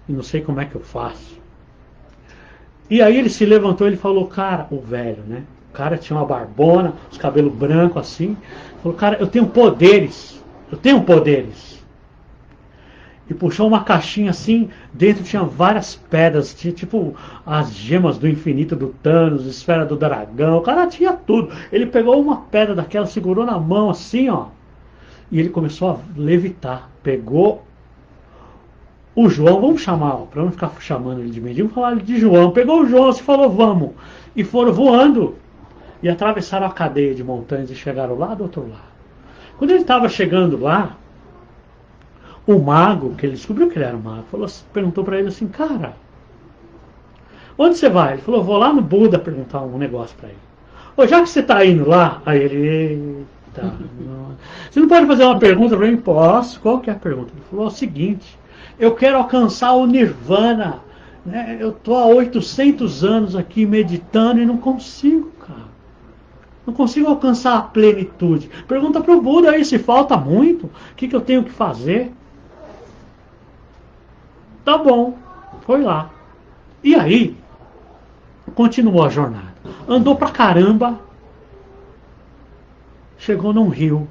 E não sei como é que eu faço. E aí ele se levantou e ele falou, cara, o velho, né? O cara tinha uma barbona, os cabelos brancos assim. Falou, cara, eu tenho poderes. E puxou uma caixinha assim, dentro tinha várias pedras, tinha tipo as gemas do infinito do Thanos, esfera do dragão, o cara tinha tudo. Ele pegou uma pedra daquela, segurou na mão assim, ó, e ele começou a levitar. Pegou o João, vamos chamar, para não ficar chamando ele de mendigo, vamos falar de João. Pegou o João e falou, vamos. E foram voando e atravessaram a cadeia de montanhas e chegaram lá do outro lado. Quando ele estava chegando lá, o mago, que ele descobriu que ele era um mago, perguntou para ele assim, cara, onde você vai? Ele falou, vou lá no Buda perguntar um negócio para ele. Ô, já que você está indo lá, aí ele, eita, você não pode fazer uma pergunta para mim? Posso, qual que é a pergunta? Ele falou, é o seguinte, eu quero alcançar o Nirvana, né? Eu estou há 800 anos aqui meditando e não consigo, cara. Não consigo alcançar a plenitude. Pergunta para o Buda aí se falta muito, o que eu tenho que fazer? Tá bom, foi lá. E aí, continuou a jornada. Andou pra caramba, chegou num rio.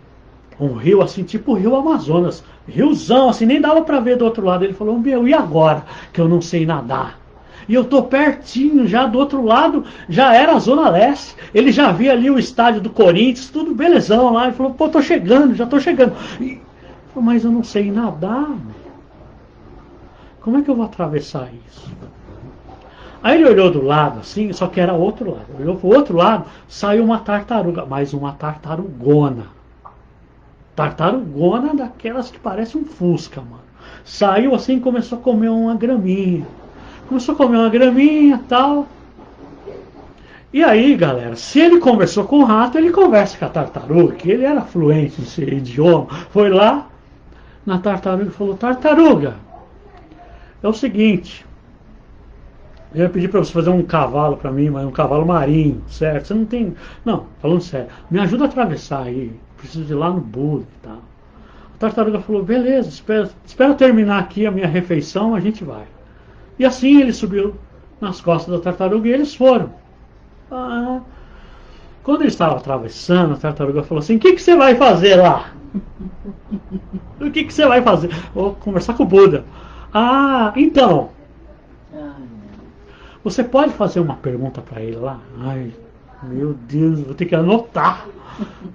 Um rio assim, tipo o rio Amazonas. Riozão, assim, nem dava pra ver do outro lado. Ele falou, e agora que eu não sei nadar? E eu tô pertinho, já do outro lado, já era a Zona Leste. Ele já via ali o estádio do Corinthians, tudo belezão lá. Ele falou, pô, tô chegando, já tô chegando. E, mas eu não sei nadar, como é que eu vou atravessar isso? Aí ele olhou do lado, assim, só que era outro lado. Olhou pro outro lado, saiu uma tartaruga, mas uma tartarugona. Tartarugona daquelas que parece um fusca, mano. Saiu assim e começou a comer uma graminha. Começou a comer uma graminha e tal. E aí, galera, se ele conversou com o rato, ele conversa com a tartaruga, que ele era fluente nesse idioma. Foi lá na tartaruga e falou: tartaruga, é o seguinte, eu ia pedir para você fazer um cavalo para mim, mas um cavalo marinho, certo? Você não tem... Não, falando sério, me ajuda a atravessar aí, preciso de ir lá no Buda e tal. A tartaruga falou: beleza, espera terminar aqui a minha refeição, a gente vai. E assim ele subiu nas costas da tartaruga e eles foram. Quando ele estava atravessando, a tartaruga falou assim: o que você vai fazer lá? O que você vai fazer? Vou conversar com o Buda. Então, você pode fazer uma pergunta para ele lá? Ai, meu Deus, vou ter que anotar,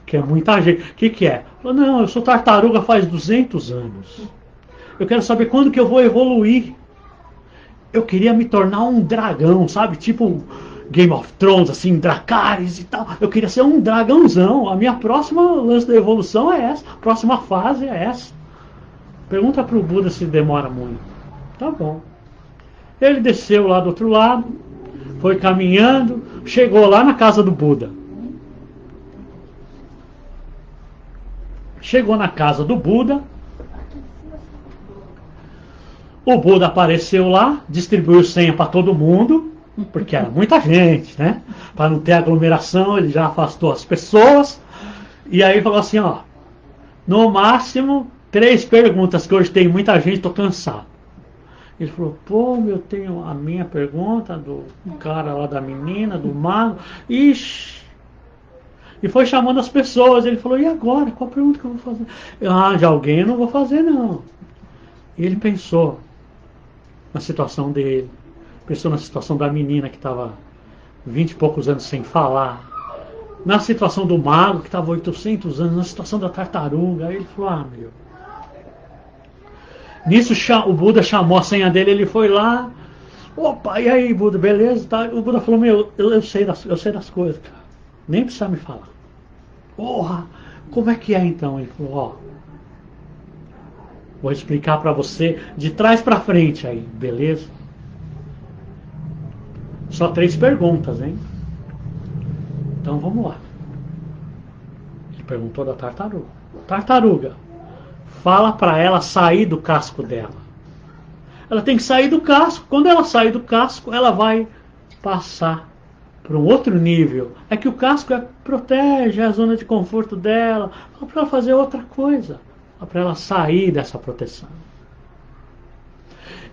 que é muita gente. O que é? Falou: não, eu sou tartaruga faz 200 anos. Eu quero saber quando que eu vou evoluir. Eu queria me tornar um dragão, sabe? Tipo Game of Thrones, assim, Dracarys e tal. Eu queria ser um dragãozão. A minha próxima lance da evolução é essa. A próxima fase é essa. Pergunta pro Buda se demora muito. Tá bom. Ele desceu lá do outro lado, foi caminhando, chegou lá na casa do Buda. Chegou na casa do Buda. O Buda apareceu lá, distribuiu senha para todo mundo, porque era muita gente, né? Para não ter aglomeração, ele já afastou as pessoas. E aí falou assim: ó, no máximo 3 perguntas, que hoje tem muita gente, estou cansado. Ele falou: pô, eu tenho a minha pergunta, do cara lá da menina, do mago. Ixi. E foi chamando as pessoas. Ele falou: e agora? Qual a pergunta que eu vou fazer? De alguém eu não vou fazer, não. E ele pensou na situação dele. Pensou na situação da menina que estava 20 e poucos anos sem falar. Na situação do mago que estava 800 anos. Na situação da tartaruga. Aí ele falou: meu. Nisso o Buda chamou a senha dele, ele foi lá. Opa, e aí, Buda, beleza? Tá? O Buda falou: meu, eu sei das coisas, cara. Nem precisa me falar. Porra, como é que é então? Ele falou: ó, vou explicar pra você de trás pra frente aí, beleza? Só 3 perguntas, hein? Então vamos lá. Ele perguntou da tartaruga. Tartaruga, fala para ela sair do casco dela. Ela tem que sair do casco. Quando ela sair do casco, ela vai passar para um outro nível. É que o casco protege a zona de conforto dela. Fala para ela fazer outra coisa. Fala para ela sair dessa proteção.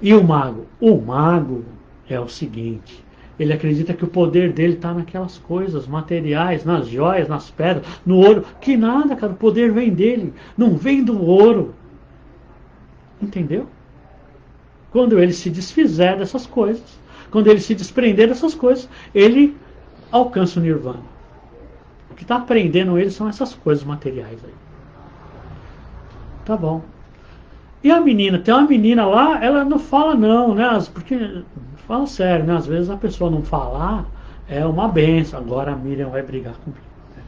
E o mago? O mago é o seguinte: ele acredita que o poder dele está naquelas coisas materiais, nas joias, nas pedras, no ouro. Que nada, cara, o poder vem dele, não vem do ouro. Entendeu? Quando ele se desfizer dessas coisas, quando ele se desprender dessas coisas, ele alcança o nirvana. O que está prendendo ele são essas coisas materiais aí. Tá bom. E a menina? Tem uma menina lá, ela não fala não, né? Porque... Fala sério, né? Às vezes a pessoa não falar é uma benção. Agora a Miriam vai brigar comigo. Né?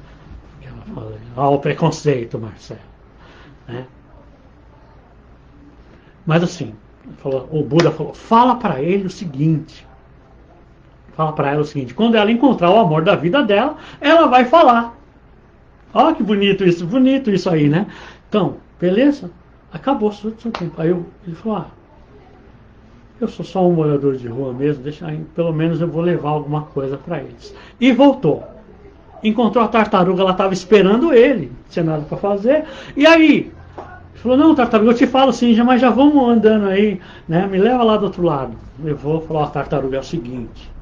Porque ela fala: ó, o preconceito, Marcelo. Né? Mas assim, o Buda falou: fala para ele o seguinte. Fala para ela o seguinte: quando ela encontrar o amor da vida dela, ela vai falar. Ó, que bonito isso aí, né? Então, beleza? Acabou o seu tempo. Aí ele falou: eu sou só um morador de rua mesmo, deixa aí, pelo menos eu vou levar alguma coisa para eles. E voltou. Encontrou a tartaruga, ela estava esperando ele, não tinha nada para fazer. E aí? Ele falou: não, tartaruga, eu te falo sim, mas já vamos andando aí, né? Me leva lá do outro lado. Levou, falou: a tartaruga, é o seguinte,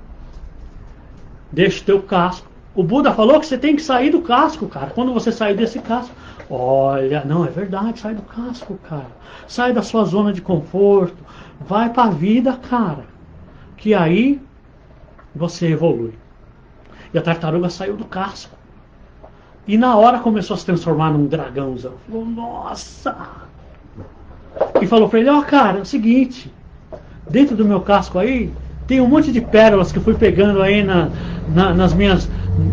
deixa o teu casco. O Buda falou que você tem que sair do casco, cara. Quando você sair desse casco, olha, não, é verdade, sai do casco, cara. Sai da sua zona de conforto. Vai pra vida, cara. Que aí você evolui. E a tartaruga saiu do casco. E na hora começou a se transformar num dragãozão. Falou: nossa! E falou pra ele: ó, cara, é o seguinte, dentro do meu casco aí tem um monte de pérolas que eu fui pegando aí nas minhas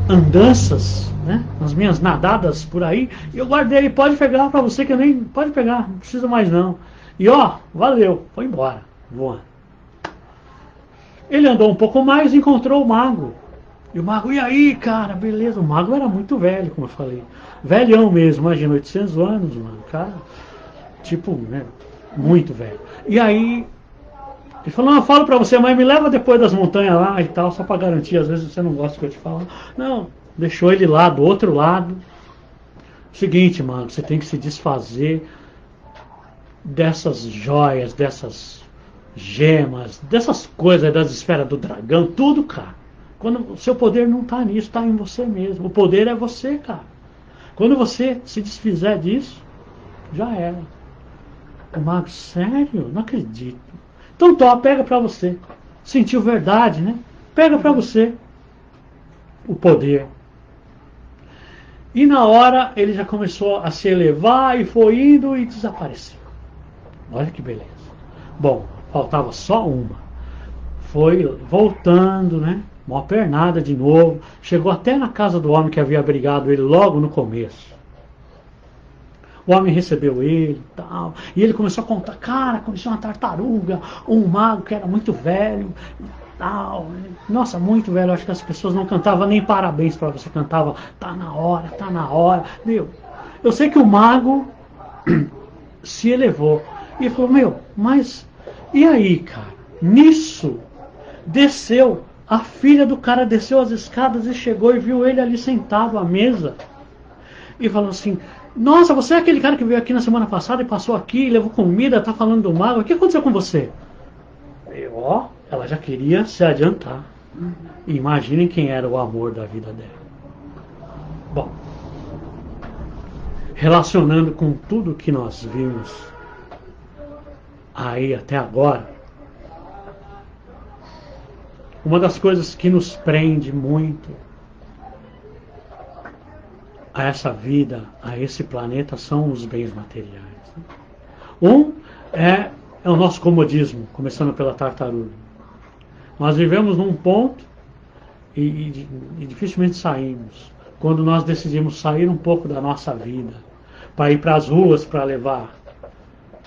andanças, né? Nas minhas nadadas por aí. E eu guardei, pode pegar pra você, que eu nem... Pode pegar, não precisa mais não. E ó, valeu, foi embora, voando. Ele andou um pouco mais e encontrou o mago. E o mago, e aí, cara, beleza. O mago era muito velho, como eu falei. Velhão mesmo, imagina, 800 anos, mano. Cara, tipo, né, muito velho. E aí, ele falou, não, eu falo pra você, mas me leva depois das montanhas lá e tal, só pra garantir, às vezes você não gosta que eu te falo. Não, deixou ele lá, do outro lado. Seguinte, mano, você tem que se desfazer dessas joias, dessas gemas, dessas coisas das esferas do dragão, tudo, cara. Quando o seu poder não está nisso, está em você mesmo. O poder é você, cara. Quando você se desfizer disso, já era. O mago, sério? Não acredito. Então toma, pega pra você. Sentiu verdade, né? Pega pra você o poder. E na hora ele já começou a se elevar e foi indo e desapareceu. Olha que beleza. Bom, faltava só uma. Foi voltando, né? Uma pernada de novo. Chegou até na casa do homem que havia abrigado ele logo no começo. O homem recebeu ele e tal. E ele começou a contar. Cara, conheci uma tartaruga, um mago que era muito velho e tal. Nossa, muito velho. Acho que as pessoas não cantavam nem parabéns para você. Cantava, tá na hora, tá na hora. Meu, eu sei que o mago se elevou. E falou, meu, mas e aí, cara? Nisso, desceu. A filha do cara desceu as escadas e chegou e viu ele ali sentado à mesa. E falou assim, nossa, você é aquele cara que veio aqui na semana passada e passou aqui, levou comida, tá falando do mago. O que aconteceu com você? Ó, ela já queria se adiantar. Imaginem quem era o amor da vida dela. Bom, relacionando com tudo que nós vimos aí até agora, uma das coisas que nos prende muito a essa vida, a esse planeta, são os bens materiais. Um é o nosso comodismo, começando pela tartaruga. Nós vivemos num ponto e dificilmente saímos. Quando nós decidimos sair um pouco da nossa vida, para ir para as ruas para levar,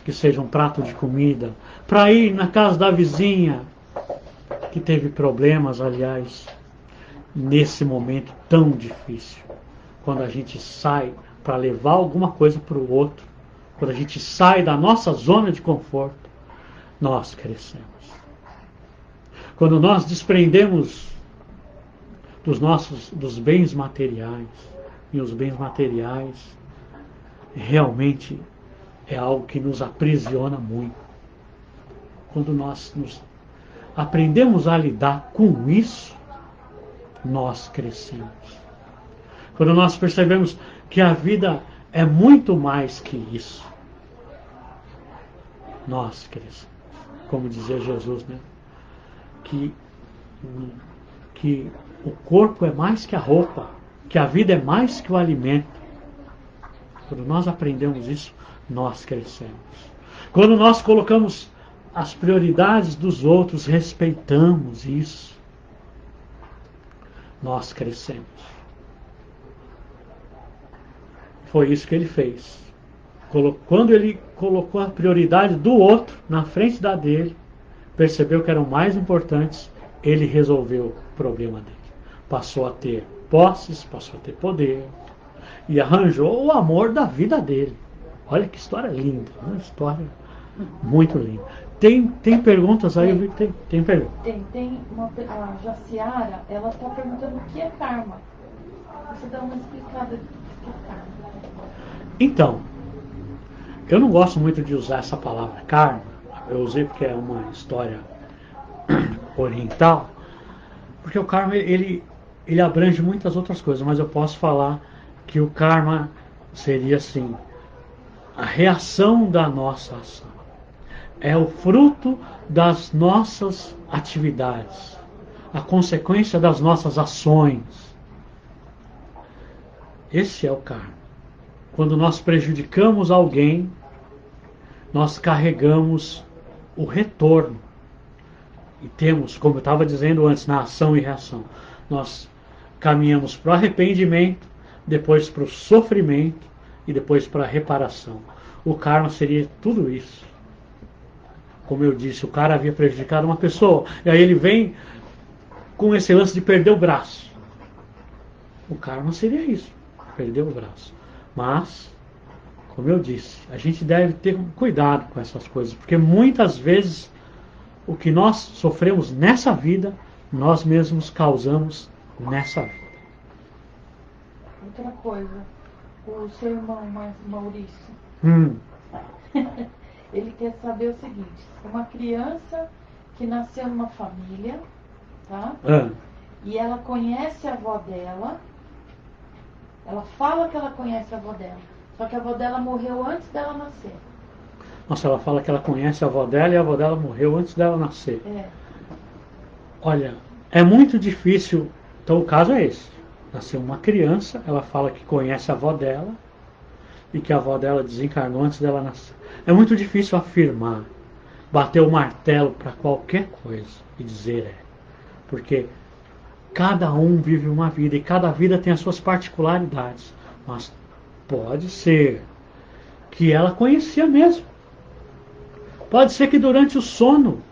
que seja um prato de comida, para ir na casa da vizinha, que teve problemas, aliás, nesse momento tão difícil. Quando a gente sai para levar alguma coisa para o outro, quando a gente sai da nossa zona de conforto, nós crescemos. Quando nós desprendemos dos bens materiais, e os bens materiais realmente é algo que nos aprisiona muito. Quando nós aprendemos a lidar com isso, nós crescemos. Quando nós percebemos que a vida é muito mais que isso, nós crescemos. Como dizia Jesus, né? Que o corpo é mais que a roupa, que a vida é mais que o alimento. Quando nós aprendemos isso, nós crescemos. Quando nós colocamos as prioridades dos outros, respeitamos isso, nós crescemos. Foi isso que ele fez. Quando ele colocou a prioridade do outro na frente da dele, percebeu que eram mais importantes, ele resolveu o problema dele. Passou a ter posses, passou a ter poder e arranjou o amor da vida dele. Olha que história linda, uma história muito linda. Tem perguntas aí? Eu vi que tem perguntas. A Jaciara, ela está perguntando o que é karma. Você dá uma explicada do que é karma. Então, eu não gosto muito de usar essa palavra karma. Eu usei porque é uma história oriental. Porque o karma, ele abrange muitas outras coisas. Mas eu posso falar que o karma seria assim, a reação da nossa ação. É o fruto das nossas atividades, a consequência das nossas ações. Esse é o karma. Quando nós prejudicamos alguém, nós carregamos o retorno. E temos, como eu estava dizendo antes, na ação e reação, nós caminhamos para o arrependimento, depois para o sofrimento e depois para a reparação. O karma seria tudo isso. como eu disse, o cara havia prejudicado uma pessoa, e aí ele vem com esse lance de perder o braço. O cara não seria isso, perder o braço. Mas, como eu disse, a gente deve ter cuidado com essas coisas, porque muitas vezes o que nós sofremos nessa vida, nós mesmos causamos nessa vida. Outra coisa, o seu irmão Maurício, ele quer saber o seguinte: uma criança que nasceu numa família, tá? E ela conhece a avó dela, ela fala que ela conhece a avó dela, só que a avó dela morreu antes dela nascer. Nossa, ela fala que ela conhece a avó dela e a avó dela morreu antes dela nascer. Olha, é muito difícil. Então o caso é esse. Nasceu uma criança, ela fala que conhece a avó dela e que a avó dela desencarnou antes dela nascer. É muito difícil afirmar, bater o martelo para qualquer coisa e dizer porque cada um vive uma vida e cada vida tem as suas particularidades. Mas pode ser que ela conhecia mesmo. Pode ser que durante o sono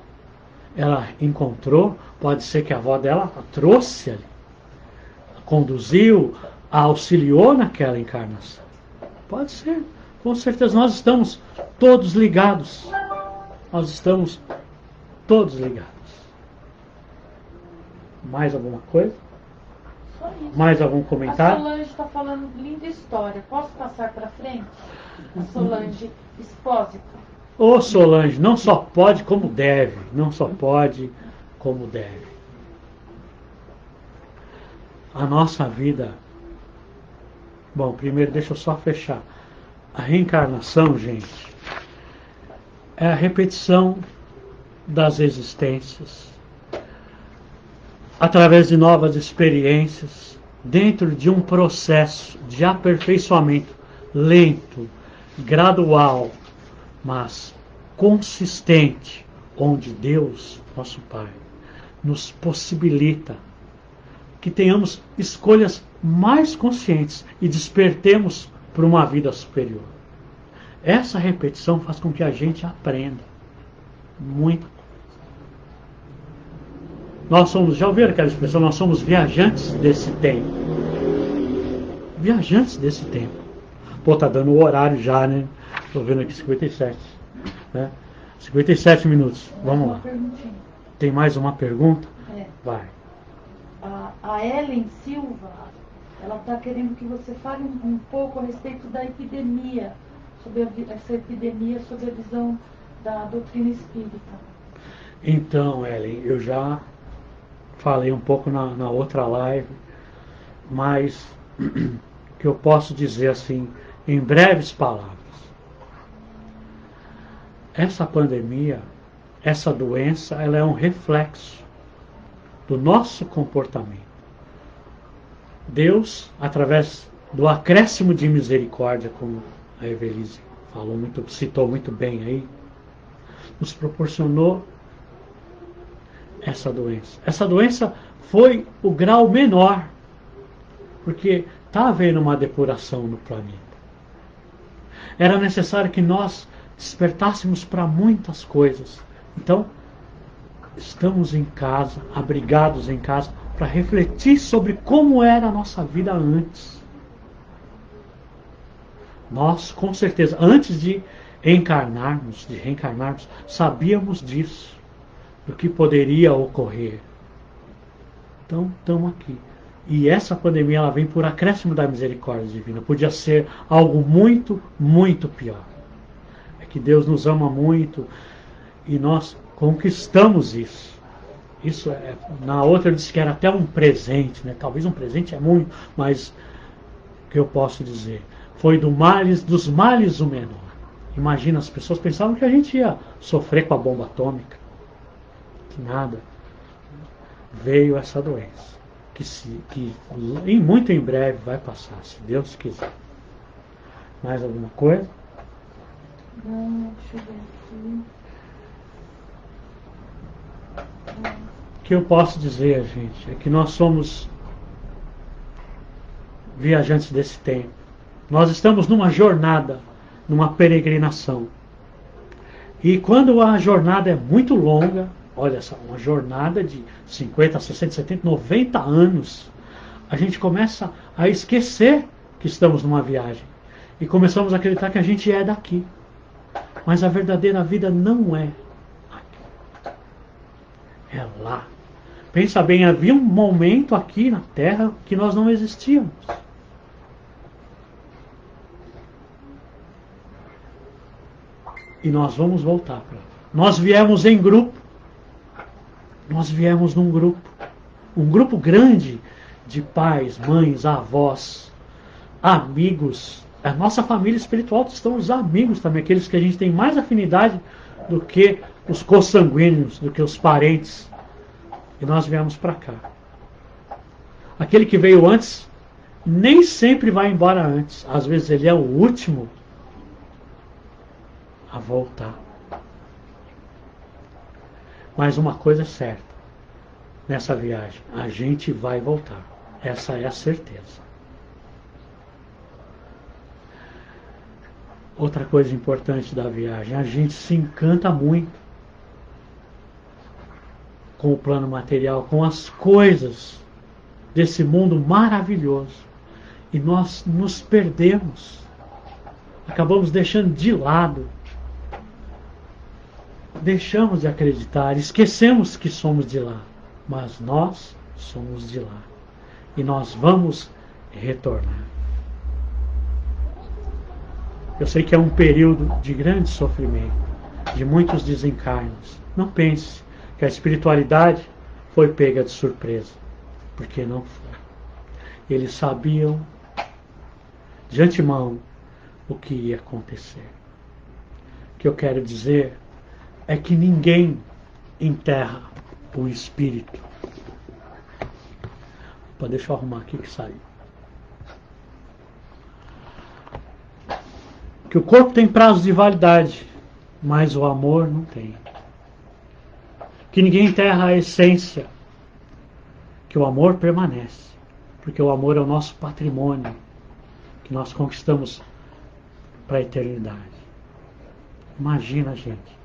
ela encontrou, pode ser que a avó dela a trouxe ali, a conduziu, a auxiliou naquela encarnação. Pode ser, com certeza. Nós estamos todos ligados. Nós estamos todos ligados. Mais alguma coisa? Só isso. Mais algum comentário? A Solange está falando linda história. Posso passar para frente? A Solange Expósito. Ô Solange, não só pode como deve. Não só pode como deve. A nossa vida... Bom, primeiro deixa eu só fechar. A reencarnação, gente, é a repetição das existências através de novas experiências dentro de um processo de aperfeiçoamento lento, gradual, mas consistente, onde Deus, nosso Pai, nos possibilita que tenhamos escolhas mais conscientes e despertemos para uma vida superior. Essa repetição faz com que a gente aprenda muita coisa. Nós somos, já ouviram aquela expressão, nós somos viajantes desse tempo. Viajantes desse tempo. Pô, tá dando o horário já, né? Estou vendo aqui 57. Né? 57 minutos. Vamos lá. Tem mais uma pergunta? Vai. A Ellen Silva, ela está querendo que você fale um pouco a respeito da epidemia, sobre essa epidemia, sobre a visão da doutrina espírita. Então, Ellen, eu já falei um pouco na outra live, mas que eu posso dizer assim, em breves palavras. Essa pandemia, essa doença, ela é um reflexo do nosso comportamento. Deus, através do acréscimo de misericórdia, como a Evelise falou citou muito bem aí, nos proporcionou essa doença. Essa doença foi o grau menor, porque está havendo uma depuração no planeta. Era necessário que nós despertássemos para muitas coisas. Então, estamos em casa, abrigados em casa, para refletir sobre como era a nossa vida antes. Nós, com certeza, antes de reencarnarmos, sabíamos disso, do que poderia ocorrer. Então, estamos aqui. E essa pandemia, ela vem por acréscimo da misericórdia divina. Podia ser algo muito, muito pior. É que Deus nos ama muito e nós conquistamos isso. Isso na outra eu disse que era até um presente, né? Talvez um presente é muito, mas o que eu posso dizer? Foi dos males o menor. Imagina, as pessoas pensavam que a gente ia sofrer com a bomba atômica. Que nada. Veio essa doença. Que muito em breve vai passar, se Deus quiser. Mais alguma coisa? Não, deixa eu ver aqui. O que eu posso dizer, gente, é que nós somos viajantes desse tempo. Nós estamos numa jornada, numa peregrinação. E quando a jornada é muito longa, olha só, uma jornada de 50, 60, 70, 90 anos, a gente começa a esquecer que estamos numa viagem. E começamos a acreditar que a gente é daqui. Mas a verdadeira vida não é aqui. É lá. Pensa bem, havia um momento aqui na Terra que nós não existíamos. E nós vamos voltar para lá. Nós viemos em grupo. Nós viemos num grupo. Um grupo grande de pais, mães, avós, amigos. A nossa família espiritual estão os amigos também, aqueles que a gente tem mais afinidade do que os consanguíneos, do que os parentes. E nós viemos para cá. Aquele que veio antes, nem sempre vai embora antes. Às vezes ele é o último a voltar. Mas uma coisa é certa, nessa viagem, a gente vai voltar. Essa é a certeza. Outra coisa importante da viagem, a gente se encanta muito com o plano material, com as coisas desse mundo maravilhoso. E nós nos perdemos. Acabamos deixando de lado. Deixamos de acreditar, esquecemos que somos de lá. Mas nós somos de lá. E nós vamos retornar. Eu sei que é um período de grande sofrimento, de muitos desencarnos. Não pense que a espiritualidade foi pega de surpresa, porque não foi. Eles sabiam de antemão o que ia acontecer. O que eu quero dizer é que ninguém enterra o espírito. Deixa eu arrumar aqui que saiu. Que o corpo tem prazo de validade, mas o amor não tem. Que ninguém enterra a essência, que o amor permanece, porque o amor é o nosso patrimônio, que nós conquistamos para a eternidade. Imagina, gente,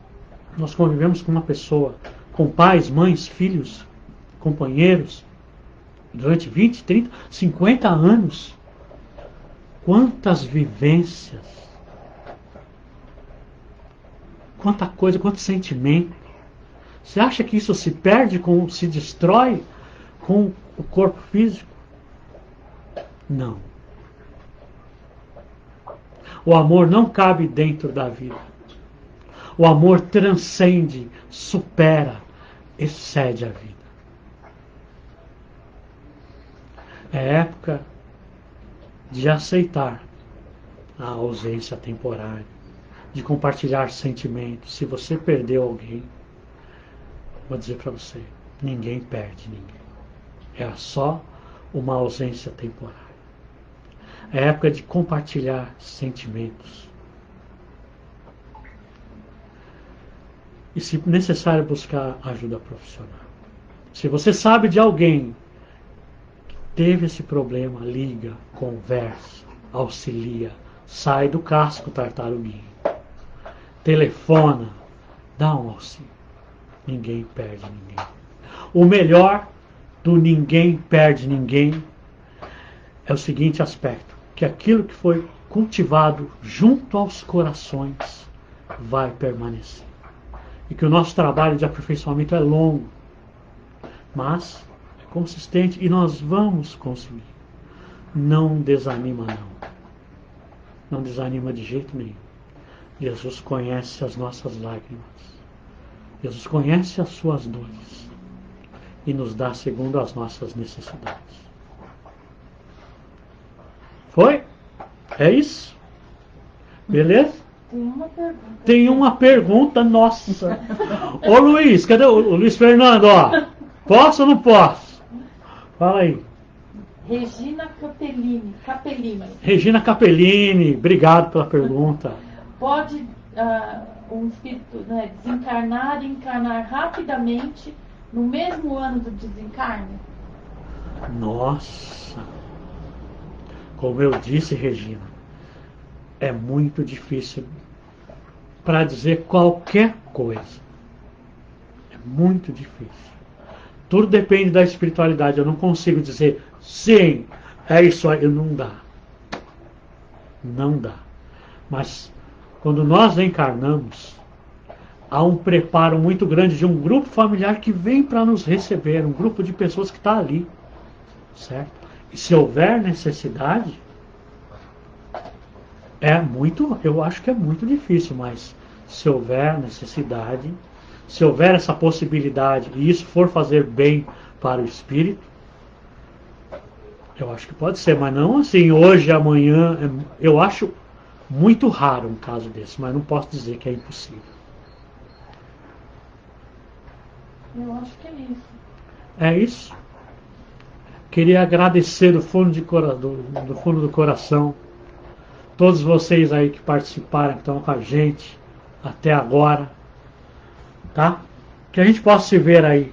nós convivemos com uma pessoa, com pais, mães, filhos, companheiros, durante 20, 30, 50 anos. Quantas vivências, quanta coisa, quanto sentimento. Você acha que isso se perde, se destrói com o corpo físico? Não. O amor não cabe dentro da vida. O amor transcende, supera, excede a vida. É época de aceitar a ausência temporária, de compartilhar sentimentos. Se você perdeu alguém, vou dizer para você, ninguém perde ninguém. É só uma ausência temporária. É época de compartilhar sentimentos. E, se necessário, buscar ajuda profissional. Se você sabe de alguém que teve esse problema, liga, conversa, auxilia, sai do casco tartaruguinho. Telefona, dá um auxílio. Ninguém perde ninguém. O melhor do ninguém perde ninguém é o seguinte aspecto, que aquilo que foi cultivado junto aos corações vai permanecer. E que o nosso trabalho de aperfeiçoamento é longo, mas é consistente e nós vamos conseguir. Não desanima não. Não desanima de jeito nenhum. Jesus conhece as nossas lágrimas. Jesus conhece as suas dores e nos dá segundo as nossas necessidades. Foi? É isso? Beleza? Tem uma pergunta. Tem uma pergunta, nossa. Ô Luiz, cadê o Luiz Fernando? Ó, posso ou não posso? Fala aí. Regina Capellini. Regina Capellini, obrigado pela pergunta. Pode um espírito desencarnar e encarnar rapidamente no mesmo ano do desencarne? Nossa! Como eu disse, Regina, é muito difícil para dizer qualquer coisa. É muito difícil. Tudo depende da espiritualidade. Eu não consigo dizer, sim, é isso aí. Não dá. Não dá. Mas, quando nós encarnamos, há um preparo muito grande de um grupo familiar que vem para nos receber, um grupo de pessoas que está ali, certo? E se houver necessidade, eu acho que é muito difícil, mas se houver necessidade, se houver essa possibilidade e isso for fazer bem para o espírito, eu acho que pode ser, mas não assim, hoje, amanhã. Eu acho muito raro um caso desse, mas não posso dizer que é impossível. Eu acho que é isso. É isso. Queria agradecer do fundo do coração todos vocês aí que participaram, que estão com a gente até agora, tá? Que a gente possa se ver aí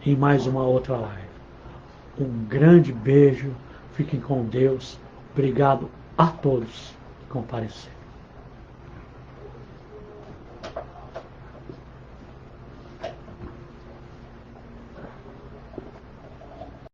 em mais uma outra live. Um grande beijo, fiquem com Deus. Obrigado a todos que compareceram.